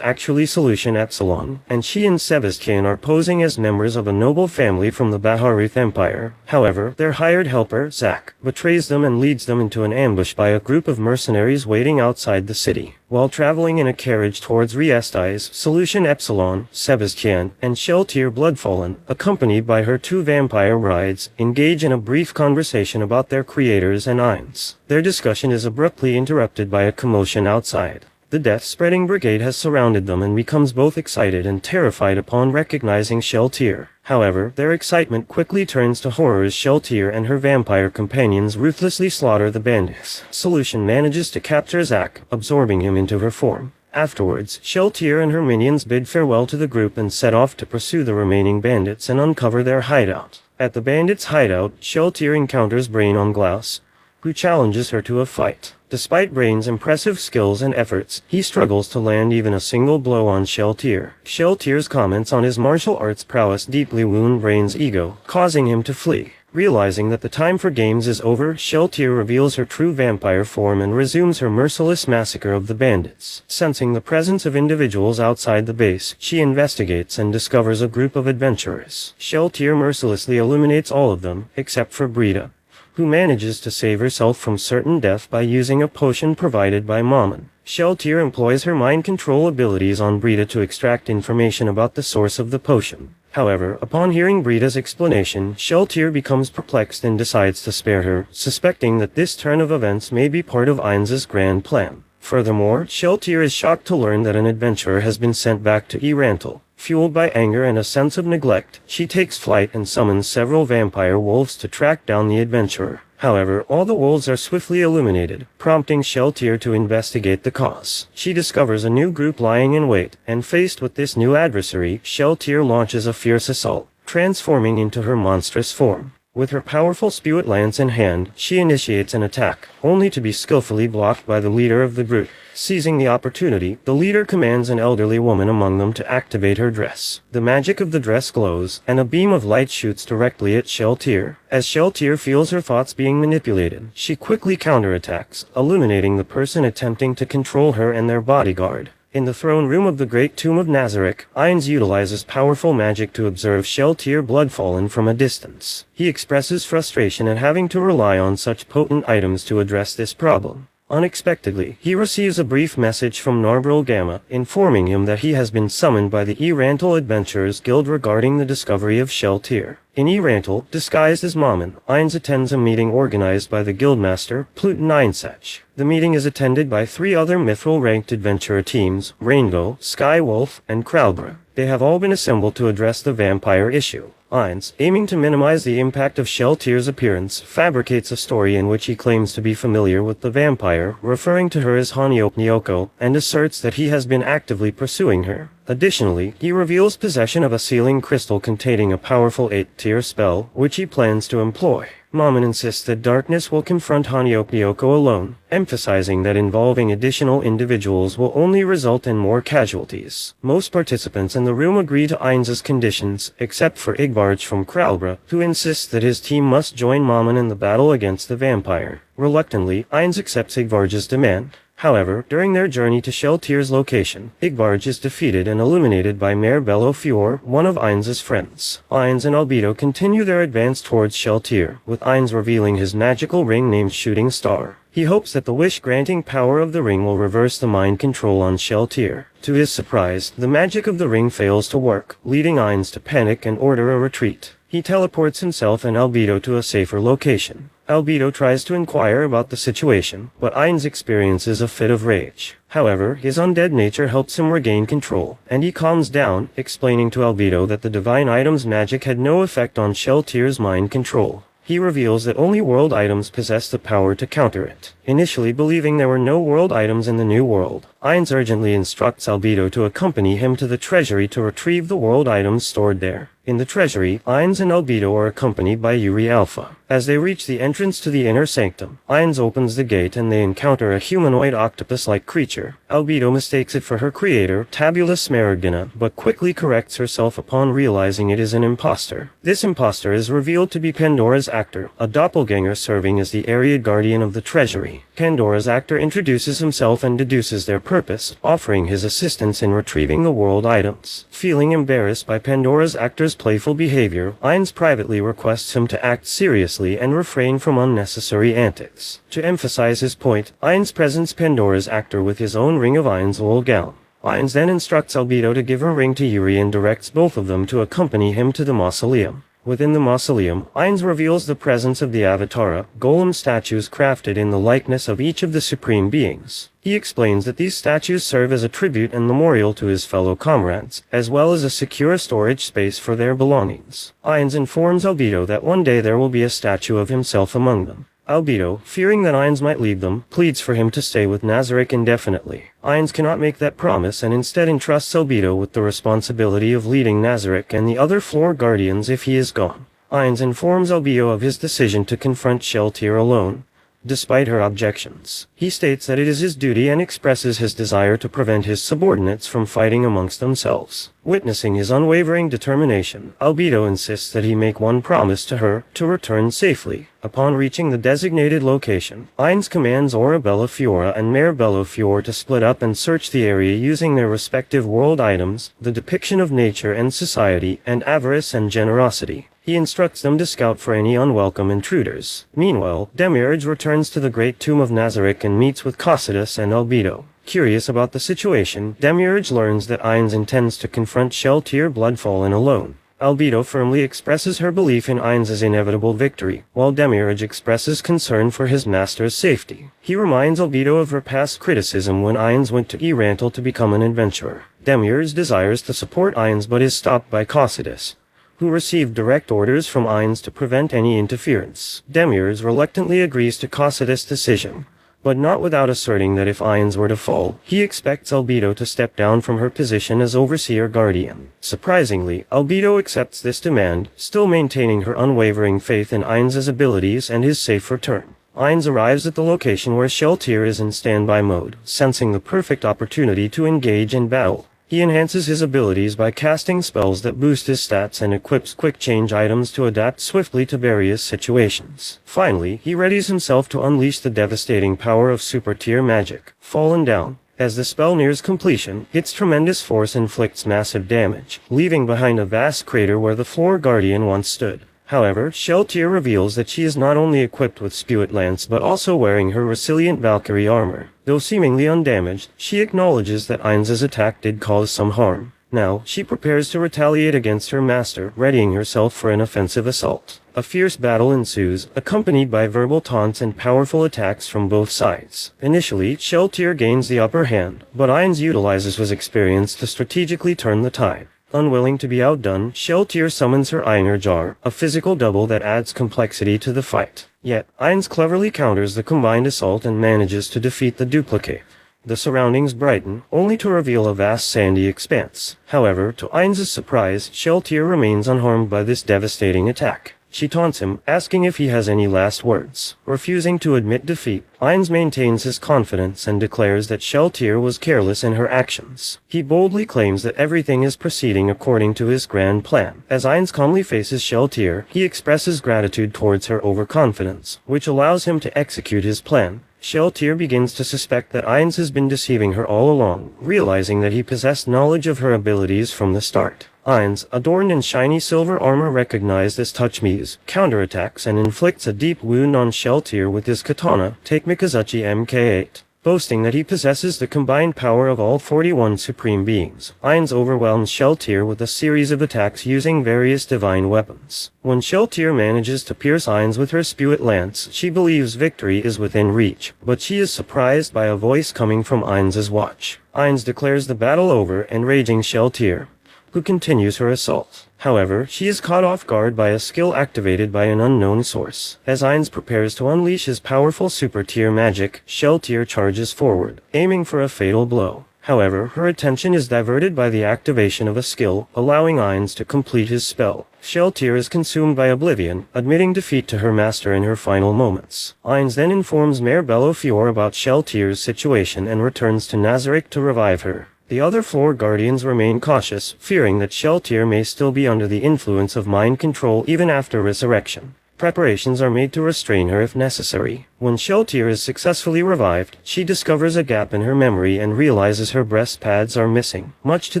actually Solution Epsilon, and she and Sebastian are posing as members of a noble family from the Baharuth Empire. However, their hired helper, Zack, betrays them and leads them into an ambush by a group of mercenaries waiting outside the city. While traveling in a carriage towards Riestais, Solution Epsilon, Sebastian, and Sheltir Bloodfallen, accompanied by her two vampire brides, engage in a brief conversation about their creators and Ainz. Their discussion is abruptly interrupted by a commotion outside. The death-spreading brigade has surrounded them and becomes both excited and terrified upon recognizing Sheltir. However, their excitement quickly turns to horror as Sheltir and her vampire companions ruthlessly slaughter the bandits. Solution manages to capture Zack, absorbing him into her form. Afterwards, Sheltir and her minions bid farewell to the group and set off to pursue the remaining bandits and uncover their hideout. At the bandits' hideout, Sheltir encounters Brain on Glass, who challenges her to a fight. Despite Brain's impressive skills and efforts, he struggles to land even a single blow on Sheltir. Sheltir's comments on his martial arts prowess deeply wound Brain's ego, causing him to flee. Realizing that the time for games is over, Sheltir reveals her true vampire form and resumes her merciless massacre of the bandits. Sensing the presence of individuals outside the base, she investigates and discovers a group of adventurers. Sheltir mercilessly eliminates all of them, except for Brita, who manages to save herself from certain death by using a potion provided by Mammon. Sheltir employs her mind control abilities on Brita to extract information about the source of the potion. However, upon hearing Brita's explanation, Sheltir becomes perplexed and decides to spare her, suspecting that this turn of events may be part of Ainz's grand plan. Furthermore, Sheltir is shocked to learn that an adventurer has been sent back to Erantal. Fueled by anger and a sense of neglect, she takes flight and summons several vampire wolves to track down the adventurer. However, all the wolves are swiftly eliminated, prompting Sheltir to investigate the cause. She discovers a new group lying in wait, and faced with this new adversary, Sheltir launches a fierce assault, transforming into her monstrous form. With her powerful Spewit lance in hand, she initiates an attack, only to be skillfully blocked by the leader of the group. Seizing the opportunity, the leader commands an elderly woman among them to activate her dress. The magic of the dress glows, and a beam of light shoots directly at Sheltir. As Sheltir feels her thoughts being manipulated, she quickly counterattacks, illuminating the person attempting to control her and their bodyguard. In the throne room of the Great Tomb of Nazarick, Ainz utilizes powerful magic to observe Sheltir Bloodfallen from a distance. He expresses frustration at having to rely on such potent items to address this problem. Unexpectedly, he receives a brief message from Narbril Gamma, informing him that he has been summoned by the Erantal Adventurers Guild regarding the discovery of Sheltir. In Erantal, disguised as Mammon, Ainz attends a meeting organized by the Guildmaster, Pluton Einsach. The meeting is attended by three other Mithril-ranked adventurer teams, Rainbow, Skywolf, and Kralbra. They have all been assembled to address the vampire issue. Ainz, aiming to minimize the impact of Sheltir's appearance, fabricates a story in which he claims to be familiar with the vampire, referring to her as Hanyok, and asserts that he has been actively pursuing her. Additionally, he reveals possession of a sealing crystal containing a powerful 8-tier spell, which he plans to employ. Mammon insists that darkness will confront Hanyok alone, emphasizing that involving additional individuals will only result in more casualties. Most participants in the room agree to Ainz's conditions, except for Igbarge from Kralbra, who insists that his team must join Mammon in the battle against the vampire. Reluctantly, Ainz accepts Igbarge's demand. However, during their journey to Sheltir's location, Igbarge is defeated and eliminated by Mayor Bellofior, one of Ainz's friends. Ainz and Albedo continue their advance towards Sheltir, with Ainz revealing his magical ring named Shooting Star. He hopes that the wish-granting power of the ring will reverse the mind control on Sheltir. To his surprise, the magic of the ring fails to work, leading Ainz to panic and order a retreat. He teleports himself and Albedo to a safer location. Albedo tries to inquire about the situation, but Ainz experiences a fit of rage. However, his undead nature helps him regain control, and he calms down, explaining to Albedo that the divine item's magic had no effect on Sheltir's mind control. He reveals that only world items possess the power to counter it. Initially believing there were no world items in the new world, Ainz urgently instructs Albedo to accompany him to the treasury to retrieve the world items stored there. In the treasury, Ainz and Albedo are accompanied by Yuri Alpha. As they reach the entrance to the inner sanctum, Ainz opens the gate and they encounter a humanoid octopus-like creature. Albedo mistakes it for her creator, Tabula Smaragdina, but quickly corrects herself upon realizing it is an imposter. This imposter is revealed to be Pandora's actor, a doppelganger serving as the area guardian of the treasury. Pandora's actor introduces himself and deduces their purpose, offering his assistance in retrieving the world items. Feeling embarrassed by Pandora's actor's playful behavior, Ainz privately requests him to act seriously and refrain from unnecessary antics. To emphasize his point, Ainz presents Pandora's actor with his own Ring of Ainz wool gown. Ainz then instructs Albedo to give her ring to Yuri and directs both of them to accompany him to the mausoleum. Within the mausoleum, Ainz reveals the presence of the Avatara, golem statues crafted in the likeness of each of the supreme beings. He explains that these statues serve as a tribute and memorial to his fellow comrades, as well as a secure storage space for their belongings. Ainz informs Albedo that one day there will be a statue of himself among them. Albedo, fearing that Ainz might leave them, pleads for him to stay with Nazarick indefinitely. Ainz cannot make that promise and instead entrusts Albedo with the responsibility of leading Nazarick and the other floor guardians if he is gone. Ainz informs Albedo of his decision to confront Sheltier alone, despite her objections. He states that it is his duty and expresses his desire to prevent his subordinates from fighting amongst themselves. Witnessing his unwavering determination, Albedo insists that he make one promise to her, to return safely. Upon reaching the designated location, Ainz commands Ora Bellafiora and Mare Bellafior to split up and search the area using their respective world items, the depiction of nature and society, and avarice and generosity. He instructs them to scout for any unwelcome intruders. Meanwhile, Demiurge returns to the Great Tomb of Nazarick and meets with Cocytus and Albedo. Curious about the situation, Demiurge learns that Ainz intends to confront Sheltier Bloodfallen alone. Albedo firmly expresses her belief in Ainz's inevitable victory, while Demiurge expresses concern for his master's safety. He reminds Albedo of her past criticism when Ainz went to Erantil to become an adventurer. Demiurge desires to support Ainz but is stopped by Cocytus, who received direct orders from Ainz to prevent any interference. Demiurge reluctantly agrees to Cocytus' decision, but not without asserting that if Ainz were to fall, he expects Albedo to step down from her position as Overseer Guardian. Surprisingly, Albedo accepts this demand, still maintaining her unwavering faith in Ainz's abilities and his safe return. Ainz arrives at the location where Sheltier is in standby mode, sensing the perfect opportunity to engage in battle. He enhances his abilities by casting spells that boost his stats and equips quick-change items to adapt swiftly to various situations. Finally, he readies himself to unleash the devastating power of super-tier magic, Fallen Down. As the spell nears completion, its tremendous force inflicts massive damage, leaving behind a vast crater where the floor guardian once stood. However, Sheltier reveals that she is not only equipped with Spewit Lance but also wearing her resilient Valkyrie armor. Though seemingly undamaged, she acknowledges that Ainz's attack did cause some harm. Now, she prepares to retaliate against her master, readying herself for an offensive assault. A fierce battle ensues, accompanied by verbal taunts and powerful attacks from both sides. Initially, Sheltier gains the upper hand, but Ainz utilizes his experience to strategically turn the tide. Unwilling to be outdone, Sheltier summons her Einer Jar, a physical double that adds complexity to the fight. Yet, Ainz cleverly counters the combined assault and manages to defeat the duplicate. The surroundings brighten, only to reveal a vast sandy expanse. However, to Ainz's surprise, Sheltier remains unharmed by this devastating attack. She taunts him, asking if he has any last words. Refusing to admit defeat, Ainz maintains his confidence and declares that Sheltier was careless in her actions. He boldly claims that everything is proceeding according to his grand plan. As Ainz calmly faces Sheltier, he expresses gratitude towards her overconfidence, which allows him to execute his plan. Sheltier begins to suspect that Ainz has been deceiving her all along, realizing that he possessed knowledge of her abilities from the start. Ainz, adorned in shiny silver armor recognized as Touchme's, counterattacks and inflicts a deep wound on Sheltier with his katana, Take Mikazuchi Mk8. Boasting that he possesses the combined power of all 41 supreme beings, Ainz overwhelms Sheltier with a series of attacks using various divine weapons. When Sheltier manages to pierce Ainz with her Spewit Lance, she believes victory is within reach, but she is surprised by a voice coming from Ainz's watch. Ainz declares the battle over, enraging Sheltier. who continues her assault. However, she is caught off guard by a skill activated by an unknown source. As Ainz prepares to unleash his powerful super-tier magic, Shell-tier charges forward, aiming for a fatal blow. However, her attention is diverted by the activation of a skill, allowing Ainz to complete his spell. Shell-tier is consumed by oblivion, admitting defeat to her master in her final moments. Ainz then informs Mayor Bellofior about Shell-tier's situation and returns to Nazarick to revive her. The other floor guardians remain cautious, fearing that Shell-tier may still be under the influence of mind control even after resurrection. Preparations are made to restrain her if necessary. When Shell-tier is successfully revived, she discovers a gap in her memory and realizes her breast pads are missing, much to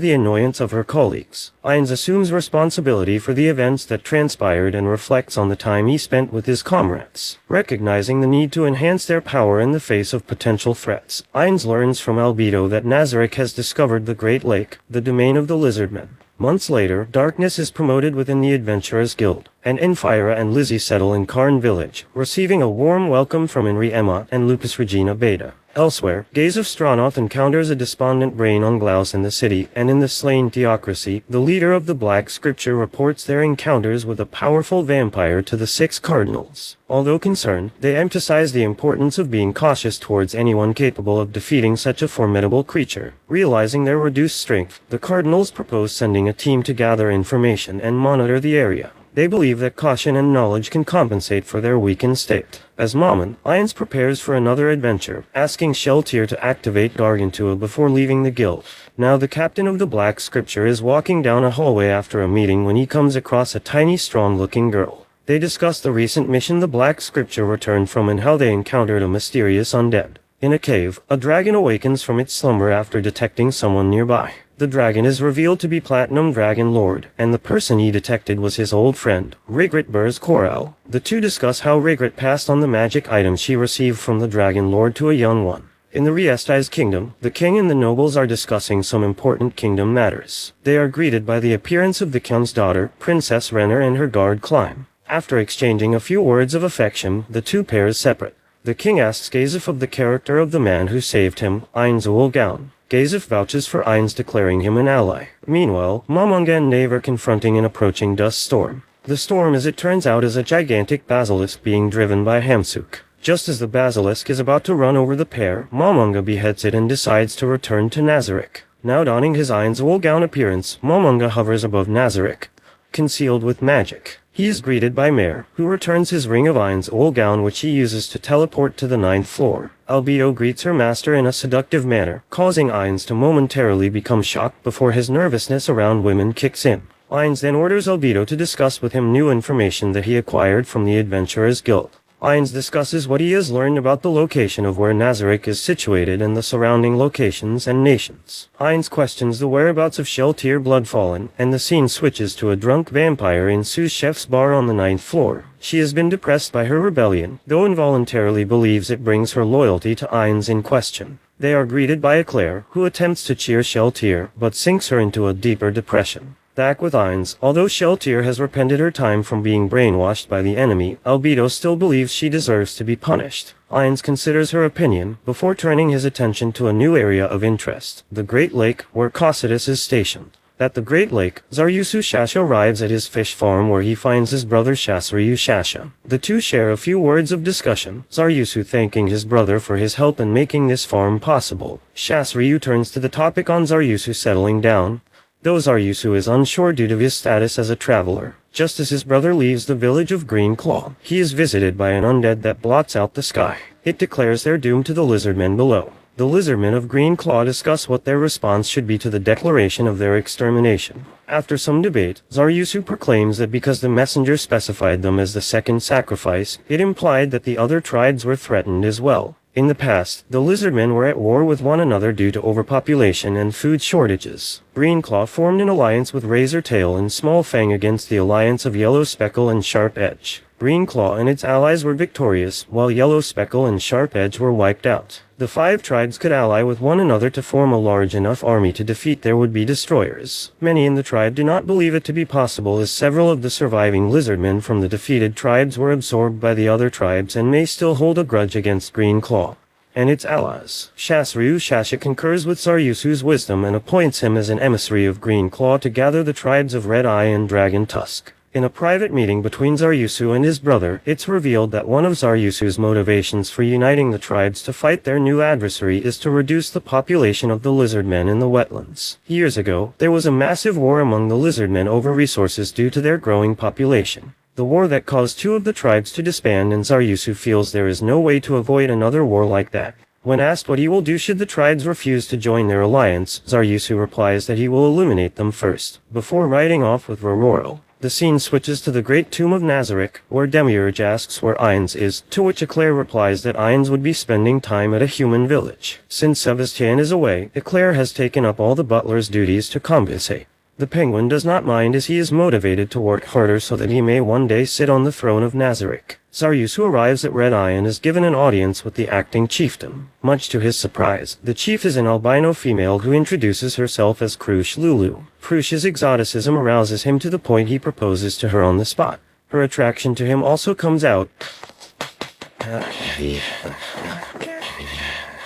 the annoyance of her colleagues. Ainz assumes responsibility for the events that transpired and reflects on the time he spent with his comrades. Recognizing the need to enhance their power in the face of potential threats, Ainz learns from Albedo that Nazarick has discovered the Great Lake, the domain of the Lizardmen. Months later, Darkness is promoted within the Adventurers Guild, and Enfira and Lizzie settle in Karn Village, receiving a warm welcome from Henri Emma and Lupus Regina Beta. Elsewhere, Gaze of Stranoth encounters a despondent Brain on Glaus in the city, and in the Slain Theocracy, the leader of the Black Scripture reports their encounters with a powerful vampire to the 6 cardinals. Although concerned, they emphasize the importance of being cautious towards anyone capable of defeating such a formidable creature. Realizing their reduced strength, the cardinals propose sending a team to gather information and monitor the area. They believe that caution and knowledge can compensate for their weakened state. As Mammon, Ainz prepares for another adventure, asking Shell-tier to activate Gargantua before leaving the guild. Now the captain of the Black Scripture is walking down a hallway after a meeting when he comes across a tiny, strong-looking girl. They discuss the recent mission the Black Scripture returned from and how they encountered a mysterious undead. In a cave, a dragon awakens from its slumber after detecting someone nearby. The dragon is revealed to be Platinum Dragon Lord, and the person he detected was his old friend, Rigrit Burz Koral. The two discuss how Rigrit passed on the magic items she received from the Dragon Lord to a young one. In the Riesti's kingdom, the king and the nobles are discussing some important kingdom matters. They are greeted by the appearance of the king's daughter, Princess Renner, and her guard Climb. After exchanging a few words of affection, the two pairs separate. The king asks Gazef of the character of the man who saved him, Ainz Ulgaun. Gazef vouches for Ainz, declaring him an ally. Meanwhile, Momonga and Nave are confronting an approaching dust storm. The storm, as it turns out, is a gigantic basilisk being driven by Hamsuk. Just as the basilisk is about to run over the pair, Momonga beheads it and decides to return to Nazarick. Now donning his Ainz Ulgaun appearance, Momonga hovers above Nazarick, concealed with magic. He is greeted by Mare, who returns his ring of Ainz Ulgaun, which he uses to teleport to the 9th floor. Albedo greets her master in a seductive manner, causing Ainz to momentarily become shocked before his nervousness around women kicks in. Ainz then orders Albedo to discuss with him new information that he acquired from the Adventurers Guild. Ainz discusses what he has learned about the location of where Nazarick is situated and the surrounding locations and nations. Ainz questions the whereabouts of Shell-tier Bloodfallen, and the scene switches to a drunk vampire in Sous Chef's bar on the 9th floor. She has been depressed by her rebellion, though involuntarily believes it brings her loyalty to Ainz in question. They are greeted by Eclair, who attempts to cheer Shell-tier, but sinks her into a deeper depression. Back with Ainz, although Shell-tier has repented her time from being brainwashed by the enemy, Albedo still believes she deserves to be punished. Ainz considers her opinion, before turning his attention to a new area of interest, the Great Lake, where Cocytus is stationed. At the Great Lake, Zaryusu Shasha arrives at his fish farm where he finds his brother Shasryu Shasha. The two share a few words of discussion, Zaryusu thanking his brother for his help in making this farm possible. Shasryu turns to the topic on Zaryusu settling down, though Zaryusu is unsure due to his status as a traveler. Just as his brother leaves the village of Green Claw, he is visited by an undead that blots out the sky. It declares their doom to the lizardmen below. The lizardmen of Green Claw discuss what their response should be to the declaration of their extermination. After some debate, Zaryusu proclaims that because the messenger specified them as the second sacrifice, it implied that the other tribes were threatened as well. In the past, the lizardmen were at war with one another due to overpopulation and food shortages. Greenclaw formed an alliance with Razortail and Smallfang against the alliance of Yellow Speckle and Sharp Edge. Greenclaw and its allies were victorious, while Yellow Speckle and Sharp Edge were wiped out. The 5 tribes could ally with one another to form a large enough army to defeat their would-be destroyers. Many in the tribe do not believe it to be possible, as several of the surviving lizardmen from the defeated tribes were absorbed by the other tribes and may still hold a grudge against Greenclaw. and its allies. Shasryu concurs with Zaryusu's wisdom and appoints him as an emissary of Green Claw to gather the tribes of Red Eye and Dragon Tusk. In a private meeting between Zaryusu and his brother, it's revealed that one of Zaryusu's motivations for uniting the tribes to fight their new adversary is to reduce the population of the lizardmen in the wetlands. Years ago, there was a massive war among the lizardmen over resources due to their growing population. The war that caused two of the tribes to disband, and Zaryusu feels there is no way to avoid another war like that. When asked what he will do should the tribes refuse to join their alliance, Zaryusu replies that he will eliminate them first, before riding off with Rororo. The scene switches to the Great Tomb of Nazarick, where Demiurge asks where Ainz is, to which Eclair replies that Ainz would be spending time at a human village. Since Sebastian is away, Eclair has taken up all the butler's duties to compensate. The Penguin does not mind as he is motivated to work harder so that he may one day sit on the throne of Nazarick. Zaryusu arrives at Red Eye and is given an audience with the acting chieftain. Much to his surprise, the chief is an albino female who introduces herself as Krush Lulu. Krush's exoticism arouses him to the point he proposes to her on the spot. Her attraction to him also comes out.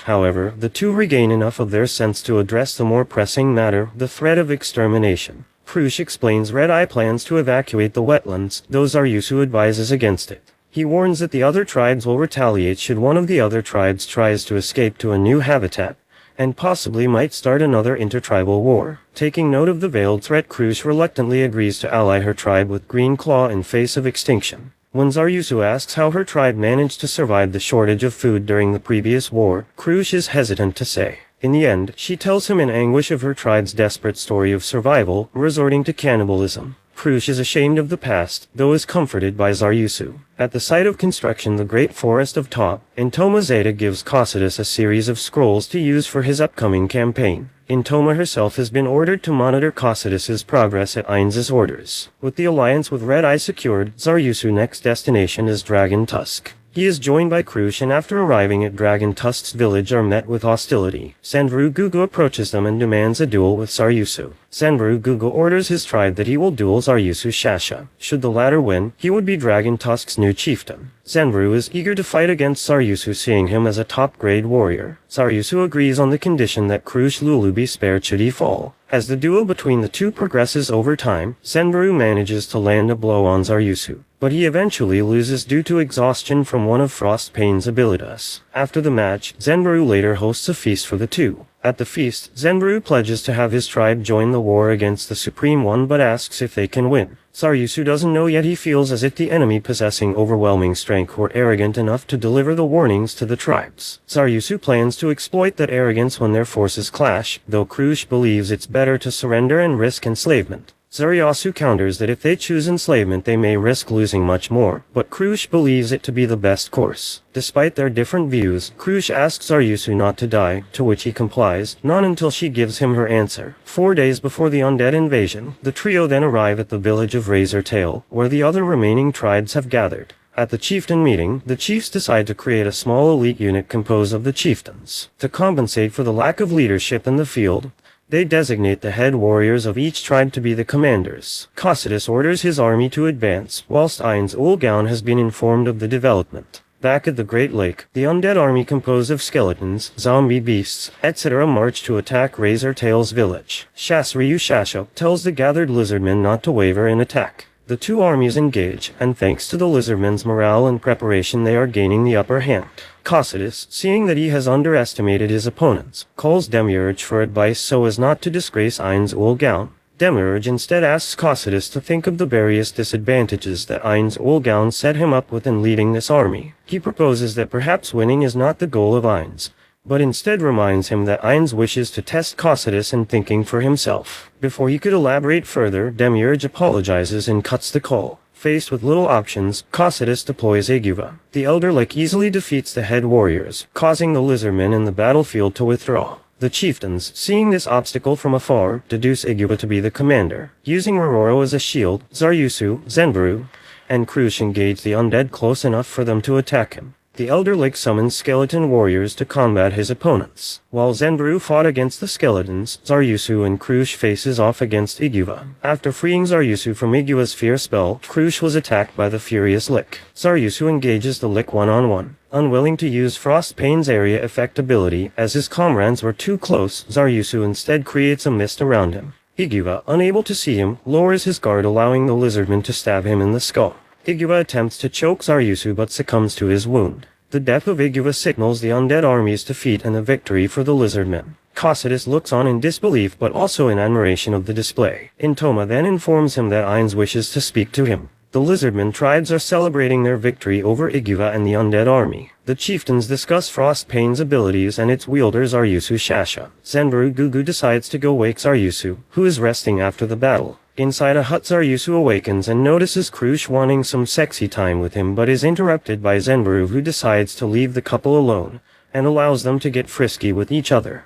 However, the two regain enough of their sense to address the more pressing matter, the threat of extermination. Krush explains Red Eye plans to evacuate the wetlands, though Zaryusu advises against it. He warns that the other tribes will retaliate should one of the other tribes tries to escape to a new habitat, and possibly might start another intertribal war. Taking note of the veiled threat, Krush reluctantly agrees to ally her tribe with Green Claw in face of extinction. When Zaryusu asks how her tribe managed to survive the shortage of food during the previous war, Krush is hesitant to say. In the end, she tells him in anguish of her tribe's desperate story of survival, resorting to cannibalism. Krush is ashamed of the past, though is comforted by Zaryusu. At the site of construction, the Great Forest of Top, Intoma Zeta gives Cocytus a series of scrolls to use for his upcoming campaign. Intoma herself has been ordered to monitor Cocytus's progress at Ainz's orders. With the alliance with Red Eye secured, Zaryusu's next destination is Dragon Tusk. He is joined by Krush and after arriving at Dragon Tusk's village are met with hostility. Sanbrew Gugu approaches them and demands a duel with Zaryusu. Sanbrew Gugu orders his tribe that he will duel Zaryusu Shasha. Should the latter win, he would be Dragon Tusk's new chieftain. Sanbrew is eager to fight against Zaryusu, seeing him as a top-grade warrior. Zaryusu agrees on the condition that Krush Lulu be spared should he fall. As the duel between the two progresses over time, Sanbrew manages to land a blow on Zaryusu, but he eventually loses due to exhaustion from one of Frostpane's abilities. After the match, Zenbrew later hosts a feast for the two. At the feast, Zenbrew pledges to have his tribe join the war against the Supreme One but asks if they can win. Zaryusu doesn't know yet. He feels as if the enemy possessing overwhelming strength were arrogant enough to deliver the warnings to the tribes. Zaryusu plans to exploit that arrogance when their forces clash, though Krush believes it's better to surrender and risk enslavement. Zaryusu counters that if they choose enslavement they may risk losing much more, but Krush believes it to be the best course. Despite their different views, Krush asks Zaryusu not to die, to which he complies, not until she gives him her answer. 4 days before the undead invasion, the trio then arrive at the village of Razor Tail, where the other remaining tribes have gathered. At the chieftain meeting, the chiefs decide to create a small elite unit composed of the chieftains. To compensate for the lack of leadership in the field, they designate the head warriors of each tribe to be the commanders. Cocytus orders his army to advance, whilst Ainz Ulgaun has been informed of the development. Back at the Great Lake, the undead army composed of skeletons, zombie beasts, etc. march to attack Razor Tail's village. Shasryu Shasho tells the gathered lizardmen not to waver in attack. The two armies engage, and thanks to the lizardmen's morale and preparation they are gaining the upper hand. Cocytus, seeing that he has underestimated his opponents, calls Demiurge for advice so as not to disgrace Ainz Ulgaun. Demiurge instead asks Cocytus to think of the various disadvantages that Ainz Ulgaun set him up with in leading this army. He proposes that perhaps winning is not the goal of Ainz, but instead reminds him that Ainz wishes to test Cocytus in thinking for himself. Before he could elaborate further, Demiurge apologizes and cuts the call. Faced with little options, Cocytus deploys Aiguva. The Elder Lake easily defeats the head warriors, causing the lizardmen in the battlefield to withdraw. The chieftains, seeing this obstacle from afar, deduce Aiguva to be the commander. Using Rororo as a shield, Zaryusu, Zenbrew, and Krush engage the undead close enough for them to attack him. The Elder Lake summons skeleton warriors to combat his opponents. While Zenbrew fought against the skeletons, Zaryusu and Krush faces off against Aiguva. After freeing Zaryusu from Aiguva's fear spell, Krush was attacked by the furious Lick. Zaryusu engages the Lick one-on-one. Unwilling to use Frostpane's area effect ability as his comrades were too close, Zaryusu instead creates a mist around him. Higuva, unable to see him, lowers his guard, allowing the lizardman to stab him in the skull. Higuva attempts to choke Zaryusu but succumbs to his wound. The death of Higuva signals the undead army's defeat and a victory for the lizardmen. Cocytus looks on in disbelief but also in admiration of the display. Intoma then informs him that Ainz wishes to speak to him. The lizardmen tribes are celebrating their victory over Higuva and the undead army. The chieftains discuss Frostpane's abilities and its wielder Zaryusu Shasha. Zenbaru Gugu decides to go wake Zaryusu, who is resting after the battle. Inside a hut, Zaryusu awakens and notices Krush wanting some sexy time with him but is interrupted by Zenbaru, who decides to leave the couple alone and allows them to get frisky with each other.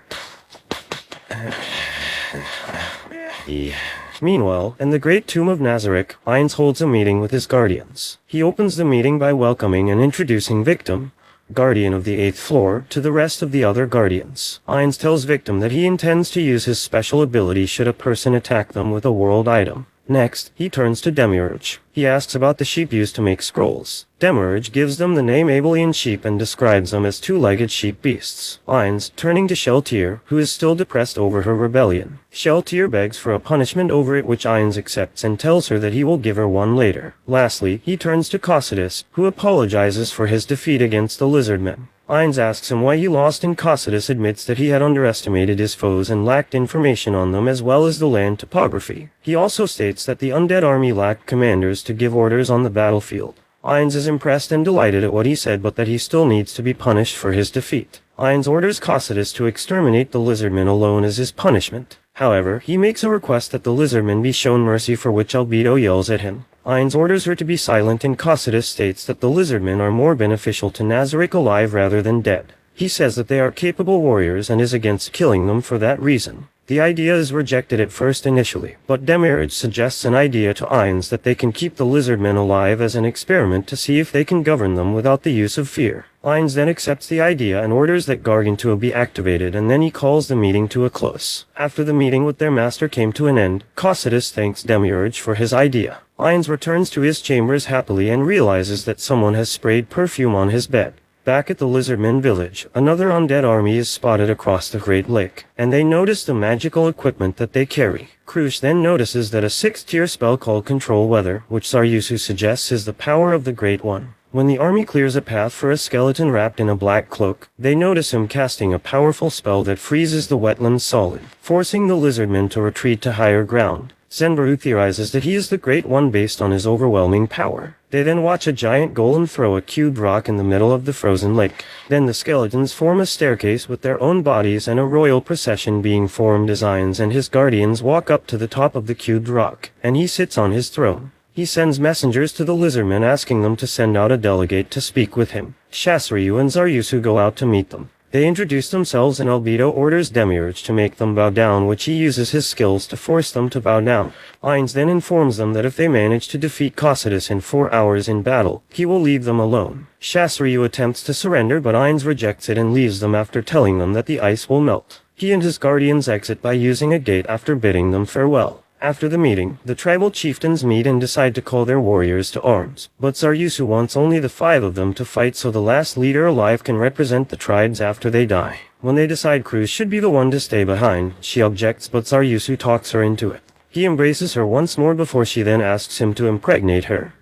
Meanwhile, in the Great Tomb of Nazarick, Ainz holds a meeting with his guardians. He opens the meeting by welcoming and introducing Victim, guardian of the 8th floor, to the rest of the other guardians. Ainz tells Victim that he intends to use his special ability should a person attack them with a world item. Next, he turns to Demiurge. He asks about the sheep used to make scrolls. Demiurge gives them the name Abelian sheep and describes them as two-legged sheep beasts. Ainz, turning to Sheltier, who is still depressed over her rebellion. Sheltier begs for a punishment over it, which Ainz accepts and tells her that he will give her one later. Lastly, he turns to Cocytus, who apologizes for his defeat against the lizardmen. Ainz asks him why he lost, and Cocytus admits that he had underestimated his foes and lacked information on them as well as the land topography. He also states that the undead army lacked commanders to give orders on the battlefield. Ainz is impressed and delighted at what he said, but that he still needs to be punished for his defeat. Ainz orders Cocytus to exterminate the lizardmen alone as his punishment. However, he makes a request that the lizardmen be shown mercy, for which Albedo yells at him. Ainz orders her to be silent, and Cocytus states that the lizardmen are more beneficial to Nazarick alive rather than dead. He says that they are capable warriors and is against killing them for that reason. The idea is rejected at first initially, but Demiurge suggests an idea to Ainz that they can keep the lizardmen alive as an experiment to see if they can govern them without the use of fear. Ainz then accepts the idea and orders that Gargantua be activated, and then he calls the meeting to a close. After the meeting with their master came to an end, Cocytus thanks Demiurge for his idea. Ainz returns to his chambers happily and realizes that someone has sprayed perfume on his bed. Back at the Lizardmen village, another undead army is spotted across the Great Lake, and they notice the magical equipment that they carry. Krush then notices that a 6th-tier spell called Control Weather, which Zaryusu suggests is the power of the Great One. When the army clears a path for a skeleton wrapped in a black cloak, they notice him casting a powerful spell that freezes the wetlands solid, forcing the Lizardmen to retreat to higher ground. Zenbaru theorizes that he is the Great One based on his overwhelming power. They then watch a giant golem throw a cubed rock in the middle of the frozen lake. Then the skeletons form a staircase with their own bodies and a royal procession being formed as Ainz and his guardians walk up to the top of the cubed rock, and he sits on his throne. He sends messengers to the lizardmen asking them to send out a delegate to speak with him. Shasryu and Zaryusu go out to meet them. They introduce themselves, and Albedo orders Demiurge to make them bow down, which he uses his skills to force them to bow down. Ainz then informs them that if they manage to defeat Cocytus in 4 hours in battle, he will leave them alone. Shasryu attempts to surrender, but Ainz rejects it and leaves them after telling them that the ice will melt. He and his guardians exit by using a gate after bidding them farewell. After the meeting, the tribal chieftains meet and decide to call their warriors to arms, but Zaryusu wants only the 5 of them to fight so the last leader alive can represent the tribes after they die. When they decide Cruz should be the one to stay behind, she objects, but Zaryusu talks her into it. He embraces her once more before she then asks him to impregnate her.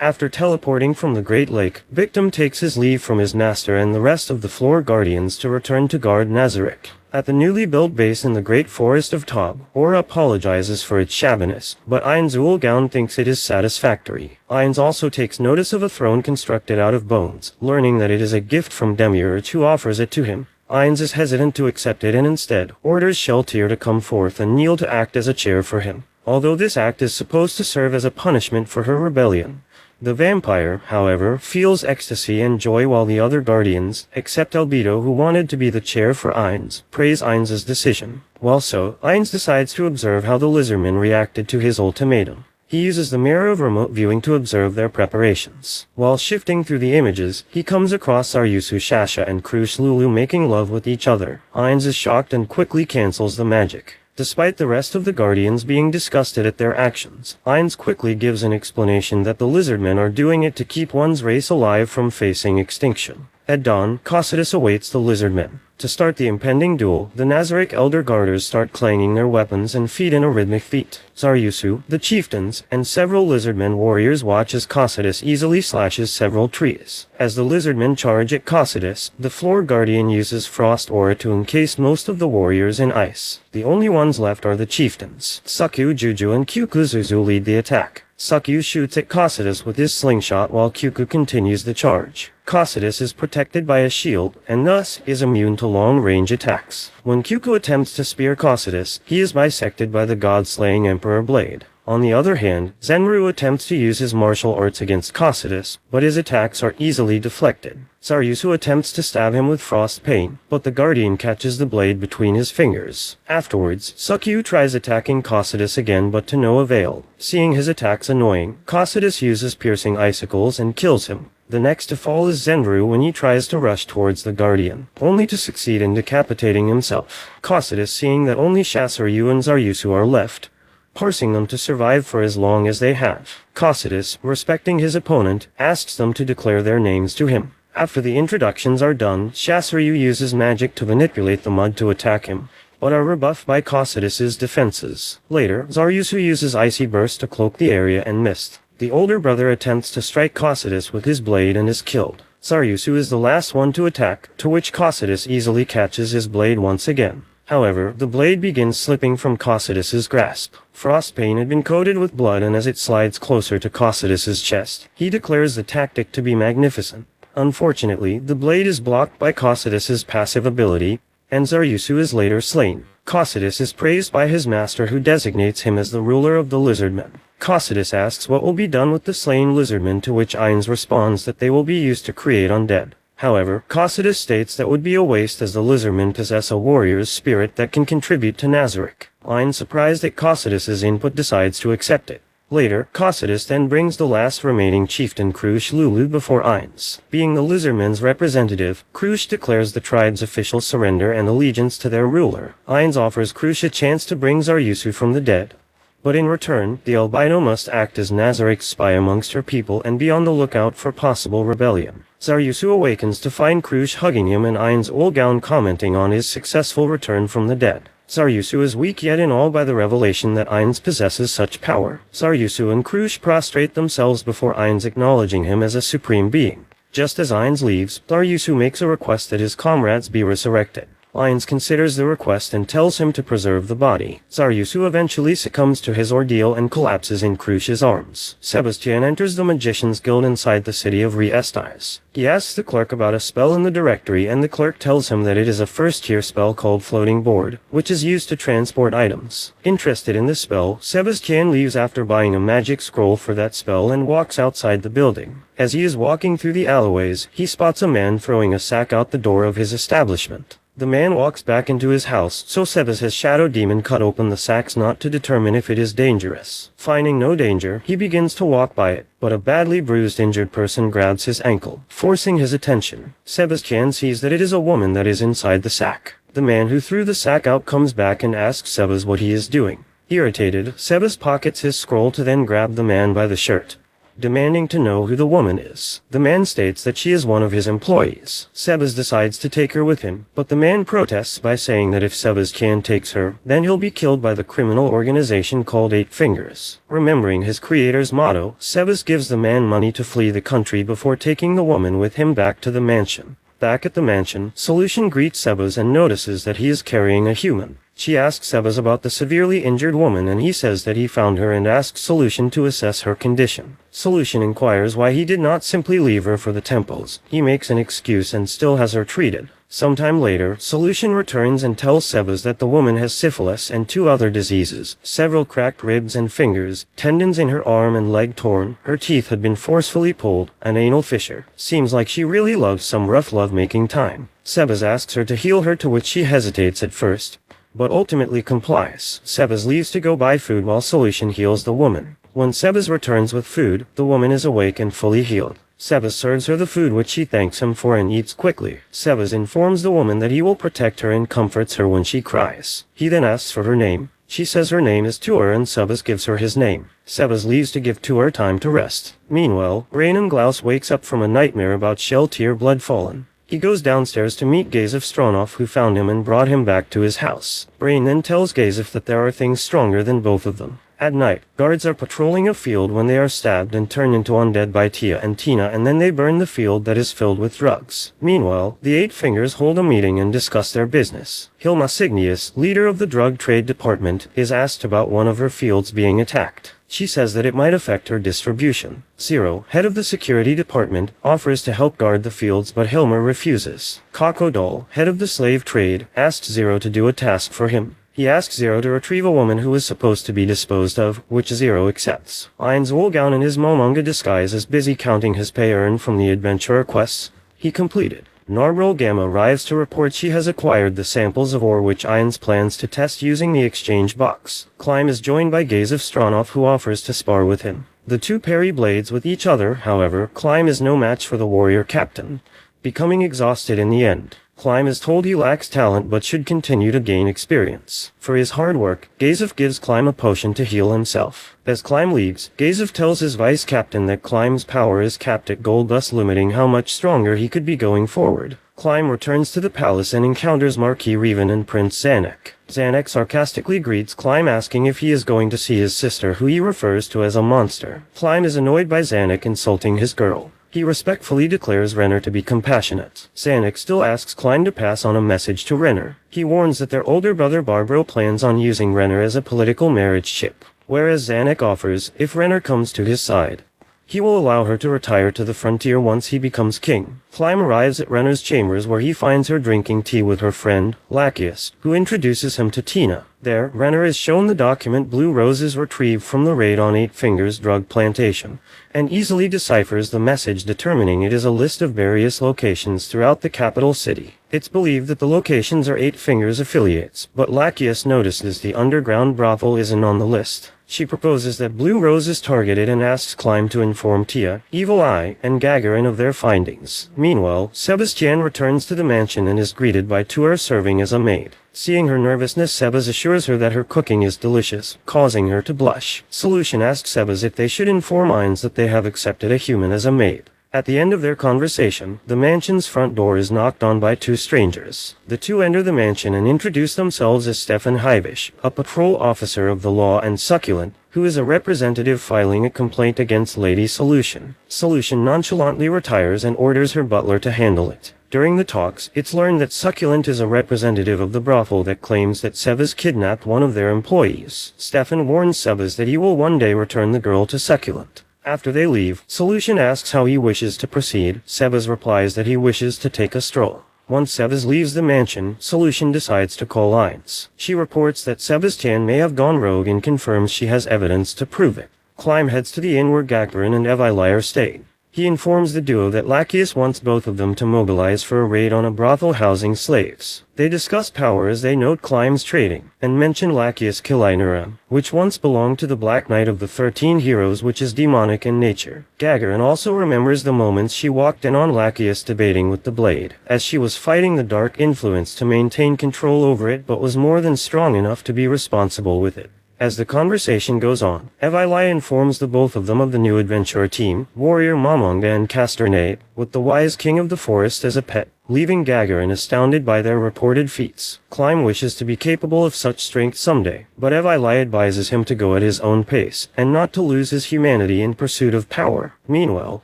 After teleporting from the Great Lake, Victim takes his leave from his master and the rest of the floor guardians to return to guard Nazarick. At the newly built base in the Great Forest of Tob, Aura apologizes for its shabbiness, but Ainz Ulgaun thinks it is satisfactory. Ainz also takes notice of a throne constructed out of bones, learning that it is a gift from Demiurge, who offers it to him. Ainz is hesitant to accept it and instead orders Sheltier to come forth and kneel to act as a chair for him. Although this act is supposed to serve as a punishment for her rebellion, the vampire, however, feels ecstasy and joy, while the other guardians, except Albedo, who wanted to be the chair for Ainz, praise Ainz's decision. While so, Ainz decides to observe how the lizardmen reacted to his ultimatum. He uses the mirror of remote viewing to observe their preparations. While shifting through the images, he comes across Zaryusu Shasha and Krush Lulu making love with each other. Ainz is shocked and quickly cancels the magic. Despite the rest of the Guardians being disgusted at their actions, Ainz quickly gives an explanation that the lizardmen are doing it to keep one's race alive from facing extinction. At dawn, Cocytus awaits the lizardmen. To start the impending duel, the Nazaric Elder Guarders start clanging their weapons and feet in a rhythmic beat. Zaryusu, the chieftains, and several lizardmen warriors watch as Cocytus easily slashes several trees. As the lizardmen charge at Cocytus, the Floor Guardian uses Frost Aura to encase most of the warriors in ice. The only ones left are the chieftains. Sakyu, Juju, and Kyukuzuzu lead the attack. Sakyu shoots at Cocytus with his slingshot while Kyuku continues the charge. Cocytus is protected by a shield, and thus is immune to long-range attacks. When Kyuku attempts to spear Cocytus, he is bisected by the god-slaying Emperor Blade. On the other hand, Zenryu attempts to use his martial arts against Cocytus, but his attacks are easily deflected. Zaryusu attempts to stab him with Frost Pain, but the Guardian catches the blade between his fingers. Afterwards, Sakyu tries attacking Cocytus again but to no avail. Seeing his attacks annoying, Cocytus uses piercing icicles and kills him. The next to fall is Zenryu when he tries to rush towards the Guardian, only to succeed in decapitating himself. Cocytus, seeing that only Shasaryu and Zaryusu are left, forcing them to survive for as long as they have. Cocytus, respecting his opponent, asks them to declare their names to him. After the introductions are done, Shasaryu uses magic to manipulate the mud to attack him, but are rebuffed by Cocytus's defenses. Later, Zaryusu uses Icy Burst to cloak the area and missed. The older brother attempts to strike Cocytus with his blade and is killed. Zaryusu is the last one to attack, to which Cocytus easily catches his blade once again. However, the blade begins slipping from Cocytus's grasp. Frostbane had been coated with blood, and as it slides closer to Cocytus's chest, he declares the tactic to be magnificent. Unfortunately, the blade is blocked by Cocytus's passive ability, and Zaryusu is later slain. Cocytus is praised by his master, who designates him as the ruler of the lizardmen. Cocytus asks what will be done with the slain lizardmen, to which Ainz responds that they will be used to create undead. However, Cocytus states that would be a waste, as the lizardmen possess a warrior's spirit that can contribute to Nazaric. Ainz, surprised at Cocytus's input, decides to accept it. Later, Cocytus then brings the last remaining chieftain, Krush Lulu, before Ainz. Being the lizardmen's representative, Krush declares the tribe's official surrender and allegiance to their ruler. Ainz offers Krush a chance to bring Zaryusu from the dead. But in return, the albino must act as Nazaric's spy amongst her people and be on the lookout for possible rebellion. Zaryusu awakens to find Krush hugging him and Ainz Olgaun commenting on his successful return from the dead. Zaryusu is weak, yet in awe by the revelation that Ainz possesses such power. Zaryusu and Krush prostrate themselves before Ainz, acknowledging him as a supreme being. Just as Ainz leaves, Zaryusu makes a request that his comrades be resurrected. Ainz considers the request and tells him to preserve the body. Zaryusu eventually succumbs to his ordeal and collapses in Krush's arms. Sebastian enters the Magician's Guild inside the city of Re-Estize. He asks the clerk about a spell in the directory, and the clerk tells him that it is a first-tier spell called Floating Board, which is used to transport items. Interested in this spell, Sebastian leaves after buying a magic scroll for that spell and walks outside the building. As he is walking through the alleyways, he spots a man throwing a sack out the door of his establishment. The man walks back into his house, so Sebas has Shadow Demon cut open the sacks not to determine if it is dangerous. Finding no danger, he begins to walk by it, but a badly bruised injured person grabs his ankle, forcing his attention. Sebastian sees that it is a woman that is inside the sack. The man who threw the sack out comes back and asks Sebas what he is doing. Irritated, Sebas pockets his scroll to then grab the man by the shirt, demanding to know who the woman is. The man states that she is one of his employees. Sebas decides to take her with him, but the man protests by saying that if Sebastian takes her, then he'll be killed by the criminal organization called Eight Fingers. Remembering his creator's motto, Sebas gives the man money to flee the country before taking the woman with him back to the mansion. Back at the mansion, Solution greets Sebas and notices that he is carrying a human. She asks Sebas about the severely injured woman, and he says that he found her and asks Solution to assess her condition. Solution inquires why he did not simply leave her for the temples. He makes an excuse and still has her treated. Sometime later, Solution returns and tells Sebas that the woman has syphilis and 2 other diseases, several cracked ribs and fingers, tendons in her arm and leg torn, her teeth had been forcefully pulled, an anal fissure. Seems like she really loves some rough love-making time. Sebas asks her to heal her, to which she hesitates at first, but ultimately complies. Sebas leaves to go buy food while Solution heals the woman. When Sebas returns with food, the woman is awake and fully healed. Sebas serves her the food which she thanks him for and eats quickly. Sebas informs the woman that he will protect her and comforts her when she cries. He then asks for her name. She says her name is Tuer and Sebas gives her his name. Sebas leaves to give Tuer time to rest. Meanwhile, Rain wakes up from a nightmare about Shell-Tier blood fallen. He goes downstairs to meet Gazef Stronov, who found him and brought him back to his house. Brain then tells Gazef that there are things stronger than both of them. At night, guards are patrolling a field when they are stabbed and turned into undead by Tia and Tina, and then they burn the field that is filled with drugs. Meanwhile, the Eight Fingers hold a meeting and discuss their business. Hilma Signius, leader of the drug trade department, is asked about one of her fields being attacked. She says that it might affect her distribution. Zero, head of the security department, offers to help guard the fields, but Hilma refuses. Kakodol, head of the slave trade, asks Zero to do a task for him. He asks Zero to retrieve a woman who is supposed to be disposed of, which Zero accepts. Ainz Wolgaun in his Momonga disguise is busy counting his pay earned from the adventurer quests he completed. Narbril Gamma arrives to report she has acquired the samples of ore which Ainz plans to test using the exchange box. Climb is joined by Gazef Stronov, who offers to spar with him. The two parry blades with each other, however. Climb is no match for the warrior captain, becoming exhausted in the end. Climb is told he lacks talent but should continue to gain experience. For his hard work, Gazef gives Climb a potion to heal himself. As Climb leaves, Gazef tells his vice captain that Climb's power is capped at gold, thus limiting how much stronger he could be going forward. Climb returns to the palace and encounters Marquis Revan and Prince Zanuck. Zanuck sarcastically greets Climb, asking if he is going to see his sister, who he refers to as a monster. Climb is annoyed by Zanuck insulting his girl. He respectfully declares Renner to be compassionate. Zanuck still asks Climb to pass on a message to Renner. He warns that their older brother Barbaro plans on using Renner as a political marriage chip, whereas Zanuck offers, if Renner comes to his side, he will allow her to retire to the frontier once he becomes king. Climb arrives at Renner's chambers, where he finds her drinking tea with her friend, Lachius, who introduces him to Tina. There, Renner is shown the document Blue Roses retrieved from the raid on Eight Fingers drug plantation, and easily deciphers the message, determining it is a list of various locations throughout the capital city. It's believed that the locations are Eight Fingers affiliates, but Lachius notices the underground brothel isn't on the list. She proposes that Blue Rose is targeted and asks Climb to inform Tia, Evil Eye, and Gagarin of their findings. Meanwhile, Sebastian returns to the mansion and is greeted by Tuer serving as a maid. Seeing her nervousness, Sebas assures her that her cooking is delicious, causing her to blush. Solution asks Sebas if they should inform Ainz that they have accepted a human as a maid. At the end of their conversation, the mansion's front door is knocked on by two strangers. The two enter the mansion and introduce themselves as Stefan Hyvish, a patrol officer of the law, and Succulent, who is a representative filing a complaint against Lady Solution. Solution nonchalantly retires and orders her butler to handle it. During the talks, it's learned that Succulent is a representative of the brothel that claims that Sebas kidnapped one of their employees. Stefan warns Sebas that he will one day return the girl to Succulent. After they leave, Solution asks how he wishes to proceed. Sebas replies that he wishes to take a stroll. Once Sebas leaves the mansion, Solution decides to call Ainz. She reports that Sebastian may have gone rogue and confirms she has evidence to prove it. Climb heads to the inn where Gagarin and Evili are staying. He informs the duo that Lachius wants both of them to mobilize for a raid on a brothel housing slaves. They discuss power as they note Climb's trading, and mention Lachius Kilainura, which once belonged to the Black Knight of the 13 Heroes, which is demonic in nature. Gagarin also remembers the moments she walked in on Lachius debating with the blade, as she was fighting the dark influence to maintain control over it, but was more than strong enough to be responsible with it. As the conversation goes on, Evili informs the both of them of the new adventurer team, Warrior Momonga and Casternate, with the wise king of the forest as a pet, leaving Gagarin astounded by their reported feats. Climb wishes to be capable of such strength someday, but Evili advises him to go at his own pace, and not to lose his humanity in pursuit of power. Meanwhile,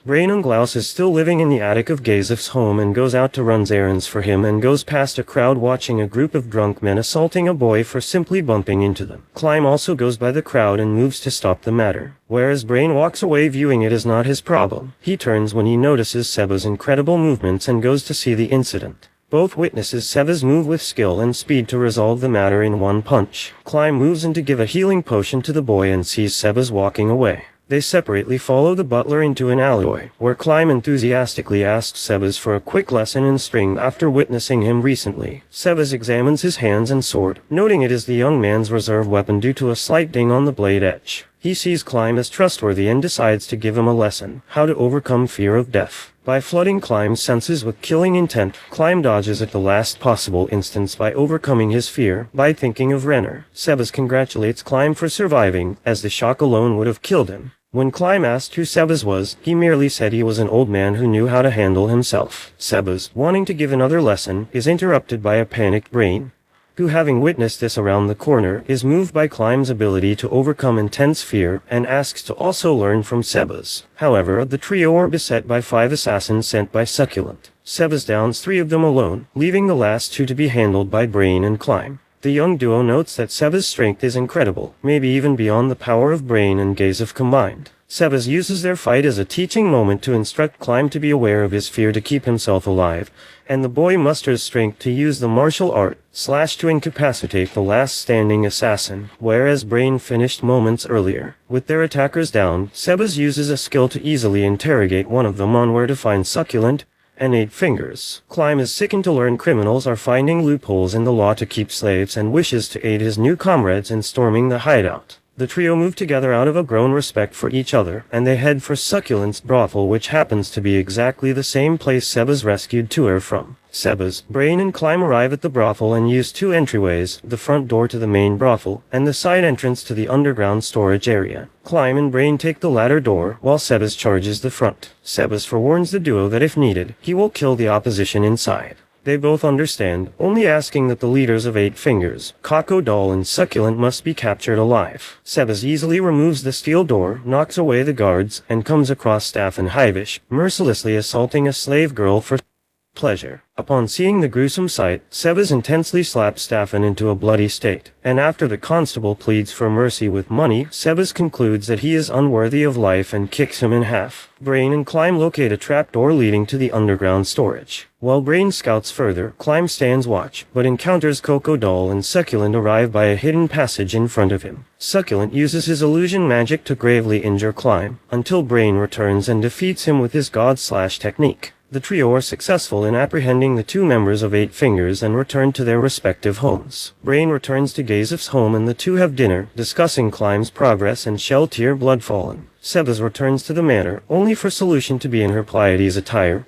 Rainunglaus is still living in the attic of Gazef's home and goes out to run errands for him, and goes past a crowd watching a group of drunk men assaulting a boy for simply bumping into them. Climb also goes by the crowd and moves to stop the matter, whereas Brain walks away, viewing it as not his problem. He turns when he notices Seba's incredible movements and goes to see the incident. Both witnesses Sebas move with skill and speed to resolve the matter in one punch. Climb moves in to give a healing potion to the boy and sees Sebas walking away. They separately follow the butler into an alleyway, where Climb enthusiastically asks Sebas for a quick lesson in string after witnessing him recently. Sebas examines his hands and sword, noting it is the young man's reserve weapon due to a slight ding on the blade edge. He sees Climb as trustworthy and decides to give him a lesson, how to overcome fear of death. By flooding Climb's senses with killing intent, Climb dodges at the last possible instance by overcoming his fear by thinking of Renner. Sebas congratulates Climb for surviving, as the shock alone would have killed him. When Climb asked who Sebas was, he merely said he was an old man who knew how to handle himself. Sebas, wanting to give another lesson, is interrupted by a panicked Brain, who, having witnessed this around the corner, is moved by Climb's ability to overcome intense fear and asks to also learn from Sebas. However, the trio are beset by 5 assassins sent by Succulent. Sebas downs 3 of them alone, leaving the last 2 to be handled by Brain and Climb. The young duo notes that Sebas' strength is incredible, maybe even beyond the power of Brain and Gazev combined. Sebas uses their fight as a teaching moment to instruct Climb to be aware of his fear to keep himself alive, and the boy musters strength to use the martial art, Slash, to incapacitate the last standing assassin, whereas Brain finished moments earlier. With their attackers down, Sebas uses a skill to easily interrogate one of them on where to find Succulent and 8 Fingers. Climb is sickened to learn criminals are finding loopholes in the law to keep slaves and wishes to aid his new comrades in storming the hideout. The trio move together out of a grown respect for each other, and they head for Succulent's brothel, which happens to be exactly the same place Sebas rescued Tuer from. Sebas, Brain and Climb arrive at the brothel and use 2 entryways, the front door to the main brothel, and the side entrance to the underground storage area. Climb and Brain take the latter door, while Sebas charges the front. Sebas forewarns the duo that if needed, he will kill the opposition inside. They both understand, only asking that the leaders of 8 Fingers, Crocodile and Succulent, must be captured alive. Sebas easily removes the steel door, knocks away the guards, and comes across Staff and Hyvish, mercilessly assaulting a slave girl for pleasure. Upon seeing the gruesome sight, Sebas intensely slaps Staffan into a bloody state, and after the constable pleads for mercy with money, Sebas concludes that he is unworthy of life and kicks him in half. Brain and Climb locate a trapdoor leading to the underground storage. While Brain scouts further, Climb stands watch, but encounters Crocodile and Succulent arrive by a hidden passage in front of him. Succulent uses his illusion magic to gravely injure Climb, until Brain returns and defeats him with his God/Slash technique. The trio are successful in apprehending the 2 members of 8 Fingers and return to their respective homes. Brain returns to Gazev's home and the 2 have dinner, discussing Climb's progress and Shell Tear Bloodfallen. Sebas returns to the manor, only for Solution to be in her Pleiades attire.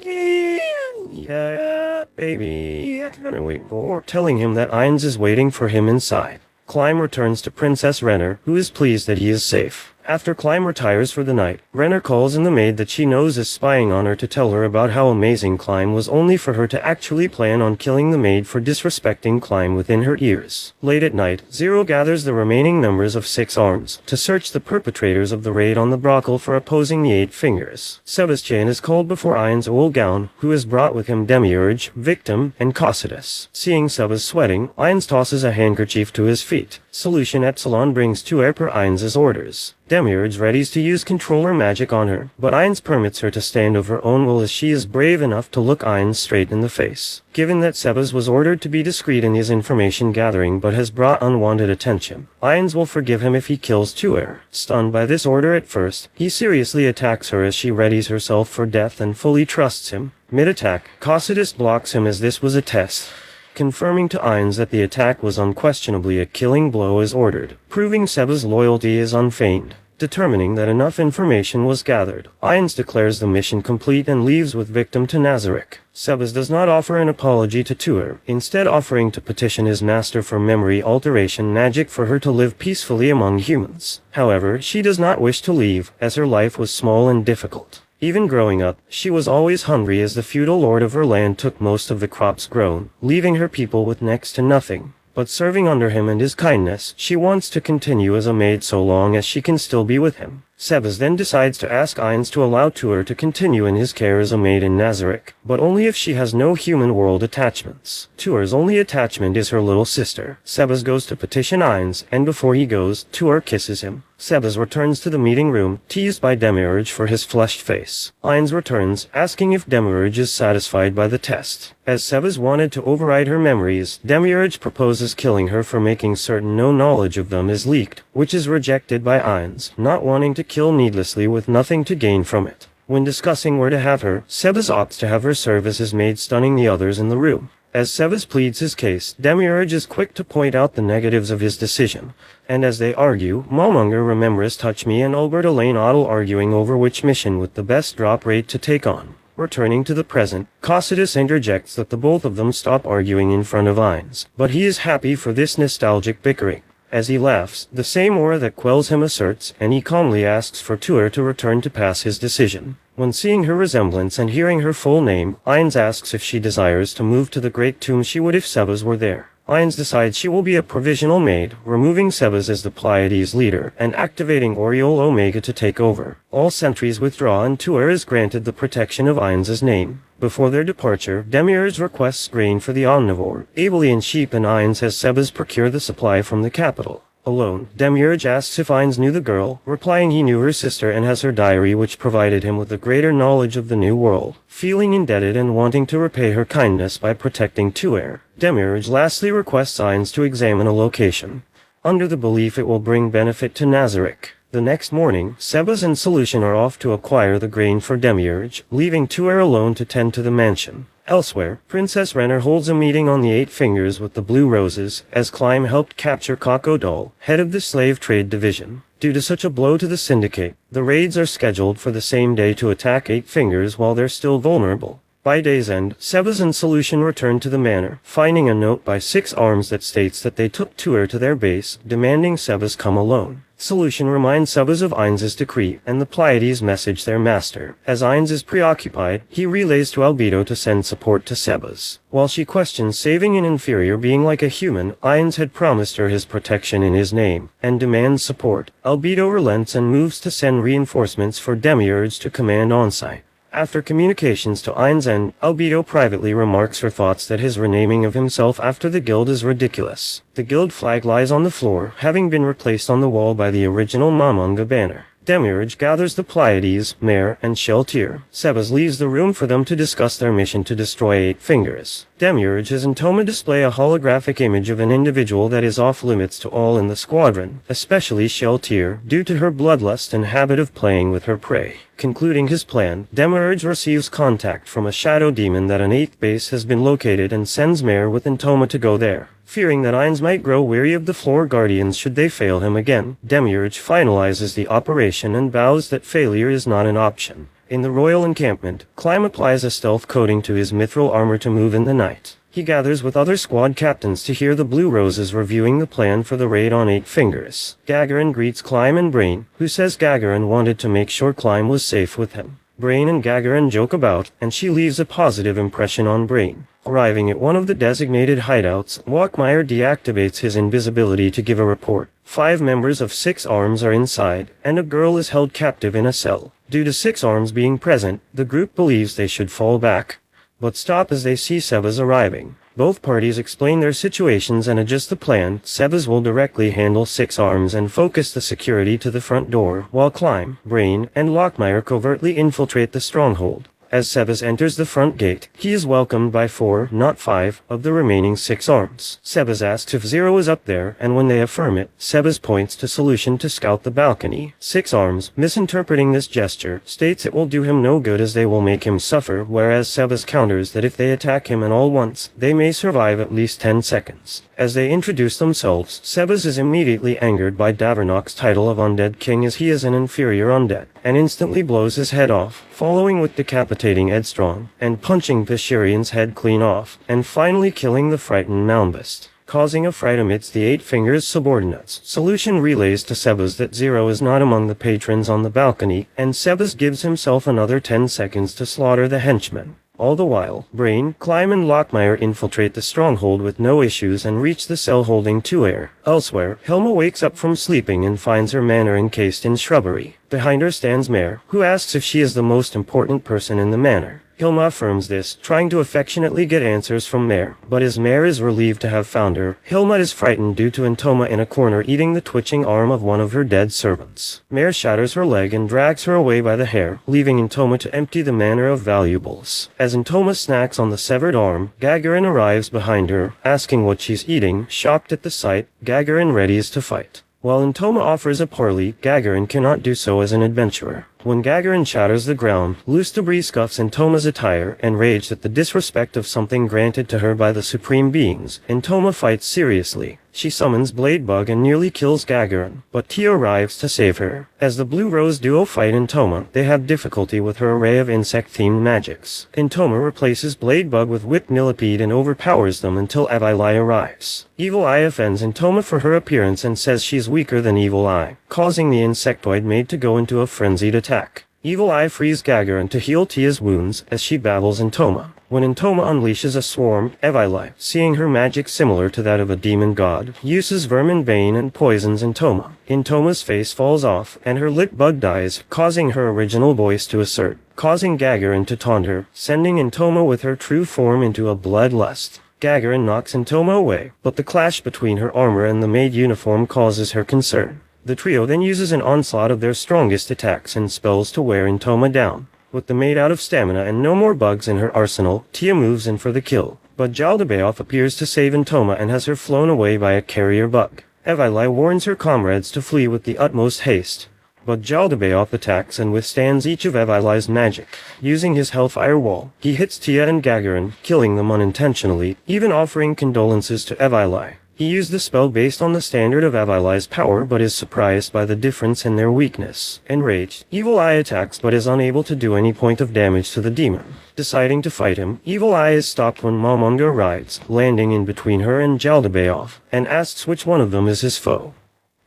Yeah, baby, wait for, telling him that Ainz is waiting for him inside. Climb returns to Princess Renner, who is pleased that he is safe. After Climb retires for the night, Renner calls in the maid that she knows is spying on her to tell her about how amazing Climb was, only for her to actually plan on killing the maid for disrespecting Climb within her ears. Late at night, Zero gathers the remaining members of 6 Arms to search the perpetrators of the raid on the brothel for opposing the 8 Fingers. Sebastian is called before Ainz Olgaun, who has brought with him Demiurge, Victim, and Cocytus. Seeing Sebas sweating, Ainz tosses a handkerchief to his feet. Solution Epsilon brings Tuer per Ainz's orders. Demiurge readies to use controller magic on her, but Ainz permits her to stand of her own will as she is brave enough to look Ainz straight in the face. Given that Sebas was ordered to be discreet in his information gathering but has brought unwanted attention, Ainz will forgive him if he kills Tuer. Stunned by this order at first, he seriously attacks her as she readies herself for death and fully trusts him. Mid-attack, Cocytus blocks him as this was a test, confirming to Ainz that the attack was unquestionably a killing blow as ordered, proving Sebas' loyalty is unfeigned. Determining that enough information was gathered, Ainz declares the mission complete and leaves with Victim to Nazarick. Sebas does not offer an apology to Tuer, instead offering to petition his master for memory alteration magic for her to live peacefully among humans. However, she does not wish to leave, as her life was small and difficult. Even growing up, she was always hungry as the feudal lord of her land took most of the crops grown, leaving her people with next to nothing. But serving under him and his kindness, she wants to continue as a maid so long as she can still be with him. Sebas then decides to ask Ainz to allow Tuer to continue in his care as a maid in Nazarick, but only if she has no human world attachments. Tuer's only attachment is her little sister. Sebas goes to petition Ainz, and before he goes, Tuer kisses him. Sebas returns to the meeting room, teased by Demiurge for his flushed face. Ainz returns, asking if Demiurge is satisfied by the test. As Sebas wanted to override her memories, Demiurge proposes killing her for making certain no knowledge of them is leaked, which is rejected by Ainz, not wanting to kill needlessly with nothing to gain from it. When discussing where to have her, Sebas opts to have her serve as his maid, stunning the others in the room. As Sebas pleads his case, Demiurge is quick to point out the negatives of his decision, and as they argue, Momonger remembers Touch Me and Albert Elaine Otto arguing over which mission with the best drop rate to take on. Returning to the present, Cocytus interjects that the both of them stop arguing in front of Ainz, but he is happy for this nostalgic bickering. As he laughs, the same aura that quells him asserts, and he calmly asks for Tuer to return to pass his decision. When seeing her resemblance and hearing her full name, Ainz asks if she desires to move to the great tomb she would if Sebas were there. Ainz decides she will be a provisional maid, removing Sebas as the Pleiades leader, and activating Oriole Omega to take over. All sentries withdraw and Tuer is granted the protection of Ainz's name. Before their departure, Demiurge requests grain for the omnivore. Abelian sheep and Ainz has Sebas procure the supply from the capital. Alone, Demiurge asks if Ainz knew the girl, replying he knew her sister and has her diary which provided him with a greater knowledge of the new world. Feeling indebted and wanting to repay her kindness by protecting Tuer, Demiurge lastly requests Ainz to examine a location, under the belief it will bring benefit to Nazarick. The next morning, Sebas and Solution are off to acquire the grain for Demiurge, leaving Tuer alone to tend to the mansion. Elsewhere, Princess Renner holds a meeting on the Eight Fingers with the Blue Roses, as Climb helped capture Cocodol, head of the Slave Trade Division. Due to such a blow to the Syndicate, the raids are scheduled for the same day to attack Eight Fingers while they're still vulnerable. By day's end, Sebas and Solution return to the manor, finding a note by Six Arms that states that they took Tuer to their base, demanding Sebas come alone. Solution reminds Sebas of Ainz's decree, and the Pleiades message their master. As Ainz is preoccupied, he relays to Albedo to send support to Sebas. While she questions saving an inferior being like a human, Ainz had promised her his protection in his name, and demands support. Albedo relents and moves to send reinforcements for Demiurge to command on-site. After communications to Ainz and Albedo privately remarks her thoughts that his renaming of himself after the guild is ridiculous. The guild flag lies on the floor, having been replaced on the wall by the original Mamunga banner. Demiurge gathers the Pleiades, Mare, and Sheltier. Sebas leaves the room for them to discuss their mission to destroy Eight Fingers. Demiurge has Intoma display a holographic image of an individual that is off limits to all in the squadron, especially Sheltier, due to her bloodlust and habit of playing with her prey. Concluding his plan, Demiurge receives contact from a shadow demon that an 8th base has been located and sends Mare with Intoma to go there. Fearing that Ainz might grow weary of the floor guardians should they fail him again, Demiurge finalizes the operation and vows that failure is not an option. In the royal encampment, Climb applies a stealth coating to his mithril armor to move in the night. He gathers with other squad captains to hear the Blue Roses reviewing the plan for the raid on Eight Fingers. Gagarin greets Climb and Brain, who says Gagarin wanted to make sure Climb was safe with him. Brain and Gagarin joke about, and she leaves a positive impression on Brain. Arriving at one of the designated hideouts, Walkmeyer deactivates his invisibility to give a report. 5 members of Six Arms are inside, and a girl is held captive in a cell. Due to Six Arms being present, the group believes they should fall back, but stop as they see Sebas arriving. Both parties explain their situations and adjust the plan. Sebas will directly handle Six Arms and focus the security to the front door, while Climb, Brain, and Lockmeyer covertly infiltrate the stronghold. As Sebas enters the front gate, he is welcomed by 4, not 5, of the remaining 6 arms. Sebas asks if Zero is up there, and when they affirm it, Sebas points to Solution to scout the balcony. 6 arms, misinterpreting this gesture, states it will do him no good as they will make him suffer, whereas Sebas counters that if they attack him and all once, they may survive at least 10 seconds. As they introduce themselves, Sebas is immediately angered by Davernok's title of Undead King as he is an inferior undead, and instantly blows his head off, following with decapitating Edstrong, and punching Vishirian's head clean off, and finally killing the frightened Moundbest, causing a fright amidst the Eight Fingers subordinates. Solution relays to Sebas that Zero is not among the patrons on the balcony, and Sebas gives himself another 10 seconds to slaughter the henchmen. All the while, Brain, Climb, and Lockmeyer infiltrate the stronghold with no issues and reach the cell holding Tuer. Elsewhere, Helma wakes up from sleeping and finds her manor encased in shrubbery. Behind her stands Mare, who asks if she is the most important person in the manor. Hilma affirms this, trying to affectionately get answers from Mare, but as Mare is relieved to have found her, Hilma is frightened due to Intoma in a corner eating the twitching arm of one of her dead servants. Mare shatters her leg and drags her away by the hair, leaving Intoma to empty the manor of valuables. As Intoma snacks on the severed arm, Gagarin arrives behind her, asking what she's eating. Shocked at the sight, Gagarin readies to fight. While Intoma offers a parley, Gagarin cannot do so as an adventurer. When Gagarin shatters the ground, loose debris scuffs Entoma's attire, enraged at the disrespect of something granted to her by the supreme beings. Entoma fights seriously. She summons Bladebug and nearly kills Gagarin, but Tia arrives to save her. As the Blue Rose duo fight Entoma, they have difficulty with her array of insect-themed magics. Entoma replaces Bladebug with Whipped Millipede and overpowers them until Evil-Eye arrives. Evil Eye offends Entoma for her appearance and says she's weaker than Evil Eye, causing the insectoid maid to go into a frenzied attack. Evil Eye frees Gagarin to heal Tia's wounds as she battles Entoma. When Entoma unleashes a swarm, Evil-Eye, seeing her magic similar to that of a demon god, uses Vermin Bane and poisons Entoma. Entoma's face falls off, and her lit bug dies, causing her original voice to assert, causing Gagarin to taunt her, sending Entoma with her true form into a bloodlust. Gagarin knocks Entoma away, but the clash between her armor and the maid uniform causes her concern. The trio then uses an onslaught of their strongest attacks and spells to wear Entoma down. With the maid out of stamina and no more bugs in her arsenal, Tia moves in for the kill. But Jaldabaoth appears to save Entoma and has her flown away by a carrier bug. Evil-Eye warns her comrades to flee with the utmost haste. But Jaldabaoth attacks and withstands each of Evil-Eye's magic. Using his Hellfire Wall, he hits Tia and Gagarin, killing them unintentionally, even offering condolences to Evil-Eye. He used the spell based on the standard of Evil-Eye's power but is surprised by the difference in their weakness. Enraged, Evil-Eye attacks but is unable to do any point of damage to the demon. Deciding to fight him, Evil-Eye is stopped when Momonga arrives, landing in between her and Jaldabaoth, and asks which one of them is his foe.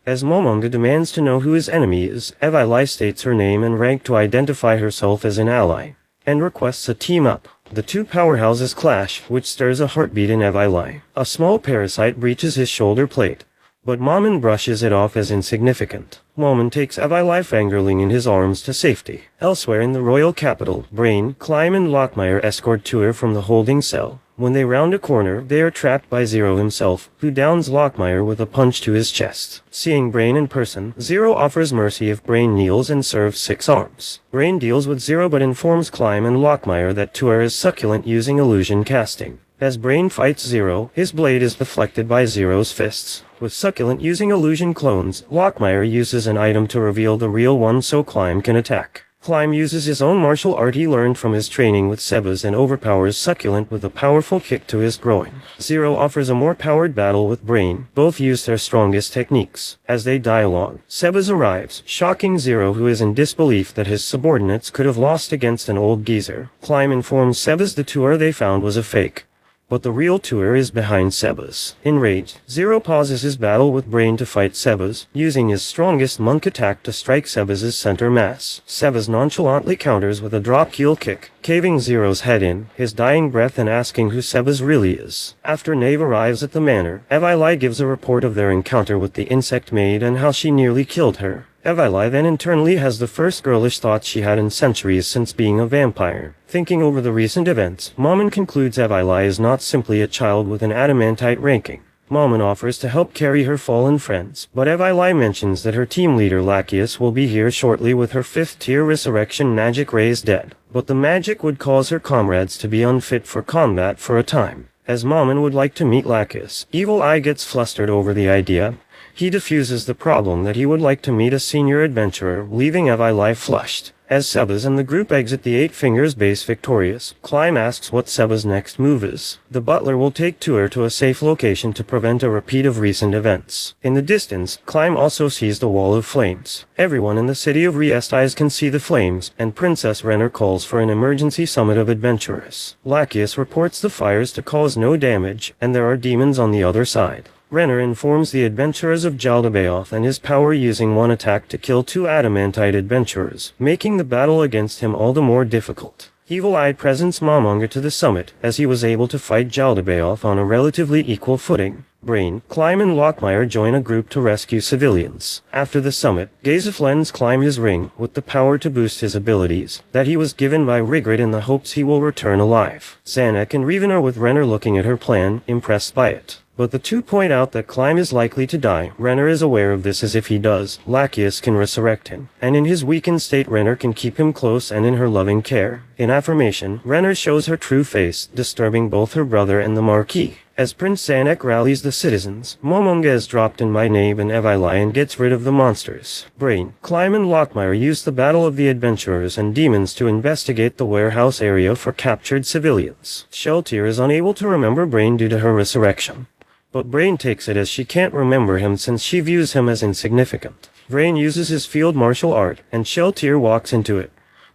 As Momonga demands to know who his enemy is, Evil-Eye states her name and rank to identify herself as an ally, and requests a team-up. The two powerhouses clash, which stirs a heartbeat in Evil-Eye. A small parasite breaches his shoulder plate, but Momon brushes it off as insignificant. Momon takes Evil-Eye Fangirling in his arms to safety. Elsewhere in the royal capital, Brain, Climb and Lockmire escort Tuer from the holding cell. When they round a corner, they are trapped by Zero himself, who downs Lockmire with a punch to his chest. Seeing Brain in person, Zero offers mercy if Brain kneels and serves 6 arms. Brain deals with Zero but informs Climb and Lockmire that Tuer is succulent using illusion casting. As Brain fights Zero, his blade is deflected by Zero's fists. With Succulent using illusion clones, Lockmire uses an item to reveal the real one so Climb can attack. Climb uses his own martial art he learned from his training with Sebas and overpowers Succulent with a powerful kick to his groin. Zero offers a more powered battle with Brain. Both use their strongest techniques. As they dialogue, Sebas arrives, shocking Zero, who is in disbelief that his subordinates could have lost against an old geezer. Climb informs Sebas the Tuer they found was a fake, but the real Tuer is behind Sebas. Enraged, Zero pauses his battle with Brain to fight Sebas, using his strongest monk attack to strike Sebas' center mass. Sebas nonchalantly counters with a drop heel kick, caving Zero's head in, his dying breath and asking who Sebas really is. After Knave arrives at the manor, Evil-Eye gives a report of their encounter with the insect maid and how she nearly killed her. Evil-Eye then internally has the first girlish thoughts she had in centuries since being a vampire. Thinking over the recent events, Momon concludes Evil-Eye is not simply a child with an adamantite ranking. Momon offers to help carry her fallen friends, but Evil-Eye mentions that her team leader Lachius will be here shortly with her 5th tier resurrection magic raised dead, but the magic would cause her comrades to be unfit for combat for a time. As Momon would like to meet Lachius, Evil-Eye gets flustered over the idea. He diffuses the problem that he would like to meet a senior adventurer, leaving Evil-Eye flushed. As Sebas and the group exit the 8 Fingers base victorious, Climb asks what Sebas' next move is. The butler will take Tuer to a safe location to prevent a repeat of recent events. In the distance, Climb also sees the wall of flames. Everyone in the city of Riestais can see the flames, and Princess Renner calls for an emergency summit of adventurers. Lachius reports the fires to cause no damage, and there are demons on the other side. Renner informs the adventurers of Jaldabaoth and his power using one attack to kill 2 adamantite adventurers, making the battle against him all the more difficult. Evil-Eye presents Momonga to the summit, as he was able to fight Jaldabaoth on a relatively equal footing. Brain, Climb and Lockmire join a group to rescue civilians. After the summit, Gazef lends Climb his ring, with the power to boost his abilities, that he was given by Rigrid in the hopes he will return alive. Zanuck and Reven are with Renner looking at her plan, impressed by it. But the two point out that Climb is likely to die. Renner is aware of this, as if he does, Lachius can resurrect him. And in his weakened state Renner can keep him close and in her loving care. In affirmation, Renner shows her true face, disturbing both her brother and the Marquis. As Prince Zanuck rallies the citizens, Momonga is dropped in by Nabe and Evili and gets rid of the monsters. Brain, Climb and Lockmire use the Battle of the Adventurers and Demons to investigate the warehouse area for captured civilians. Sheltier is unable to remember Brain due to her resurrection, but Brain takes it as she can't remember him since she views him as insignificant. Brain uses his field martial art, and Sheltier walks into it.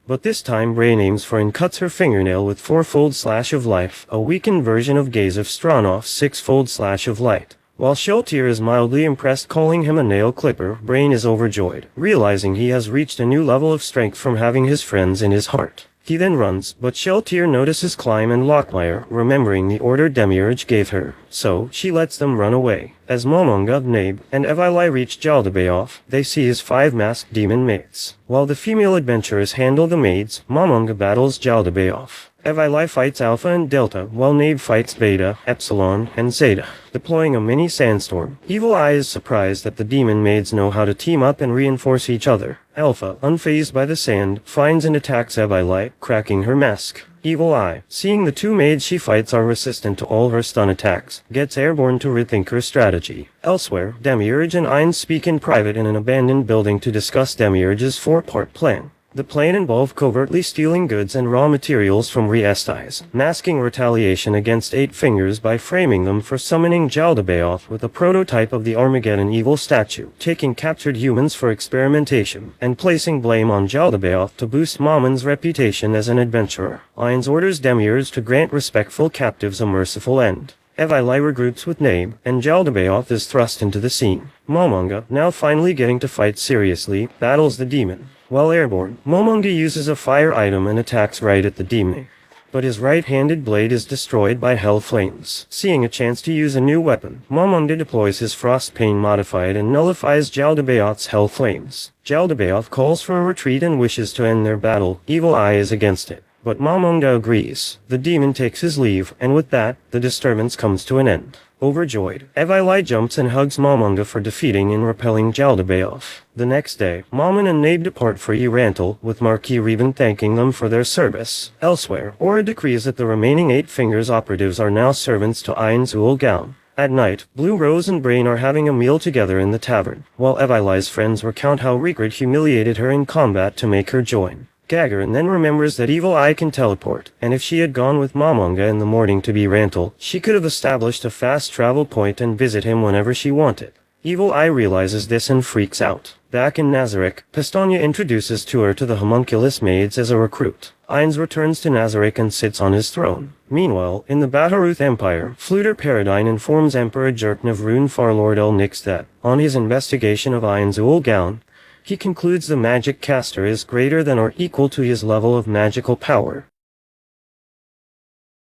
But this time Brain aims for and cuts her fingernail with fourfold slash of life, a weakened version of Gaze of Stranoff's sixfold slash of light. While Sheltier is mildly impressed, calling him a nail clipper, Brain is overjoyed, realizing he has reached a new level of strength from having his friends in his heart. He then runs, but Sheltier notices Climb and Lockmire, remembering the order Demiurge gave her, so she lets them run away. As Momonga, Nabe, and Evili reach Jaldabaoth, they see his 5 masked demon mates. While the female adventurers handle the maids, Momonga battles Jaldabaoth. Evili fights Alpha and Delta, while Nabe fights Beta, Epsilon, and Zeta. Deploying a mini sandstorm, Evil Eye is surprised that the demon maids know how to team up and reinforce each other. Alpha, unfazed by the sand, finds and attacks Evili, cracking her mask. Evil Eye, seeing the 2 maids she fights are resistant to all her stun attacks, gets airborne to rethink her strategy. Elsewhere, Demiurge and Ainz speak in private in an abandoned building to discuss Demiurge's 4-part plan. The plan involved covertly stealing goods and raw materials from Re-Estais, masking retaliation against 8 Fingers by framing them for summoning Jaldabaoth with a prototype of the Armageddon Evil statue, taking captured humans for experimentation, and placing blame on Jaldabaoth to boost Mamon's reputation as an adventurer. Ainz orders Demiurge to grant respectful captives a merciful end. Evili regroups with Nabe, and Jaldabaoth is thrust into the scene. Momonga, now finally getting to fight seriously, battles the demon. While airborne, Momonga uses a fire item and attacks right at the demon, but his right-handed blade is destroyed by hell flames. Seeing a chance to use a new weapon, Momonga deploys his frost pain modified and nullifies Jaldabaoth's hell flames. Jaldabaoth calls for a retreat and wishes to end their battle. Evil Eye is against it, but Momonga agrees. The demon takes his leave, and with that, the disturbance comes to an end. Overjoyed, Evili jumps and hugs Momonga for defeating and repelling Jaldabaoth. The next day, Momon and Nabe depart for Erantal, with Marquis Revan thanking them for their service. Elsewhere, Aura decrees that the remaining 8 Fingers operatives are now servants to Ainz Ul Gaun. At night, Blue Rose and Brain are having a meal together in the tavern, while Evili's friends recount how Regret humiliated her in combat to make her join. Gagarin then remembers that Evil Eye can teleport, and if she had gone with Momonga in the morning to Erantal, she could have established a fast travel point and visit him whenever she wanted. Evil Eye realizes this and freaks out. Back in Nazarick, Pestania introduces Tuer to the homunculus maids as a recruit. Ainz returns to Nazarick and sits on his throne. Meanwhile, in the Baharuth Empire, Fluter Paradine informs Emperor Jerkn of Rune Farlord El Nix that, on his investigation of Ainz Ul Gaun, he concludes the magic caster is greater than or equal to his level of magical power.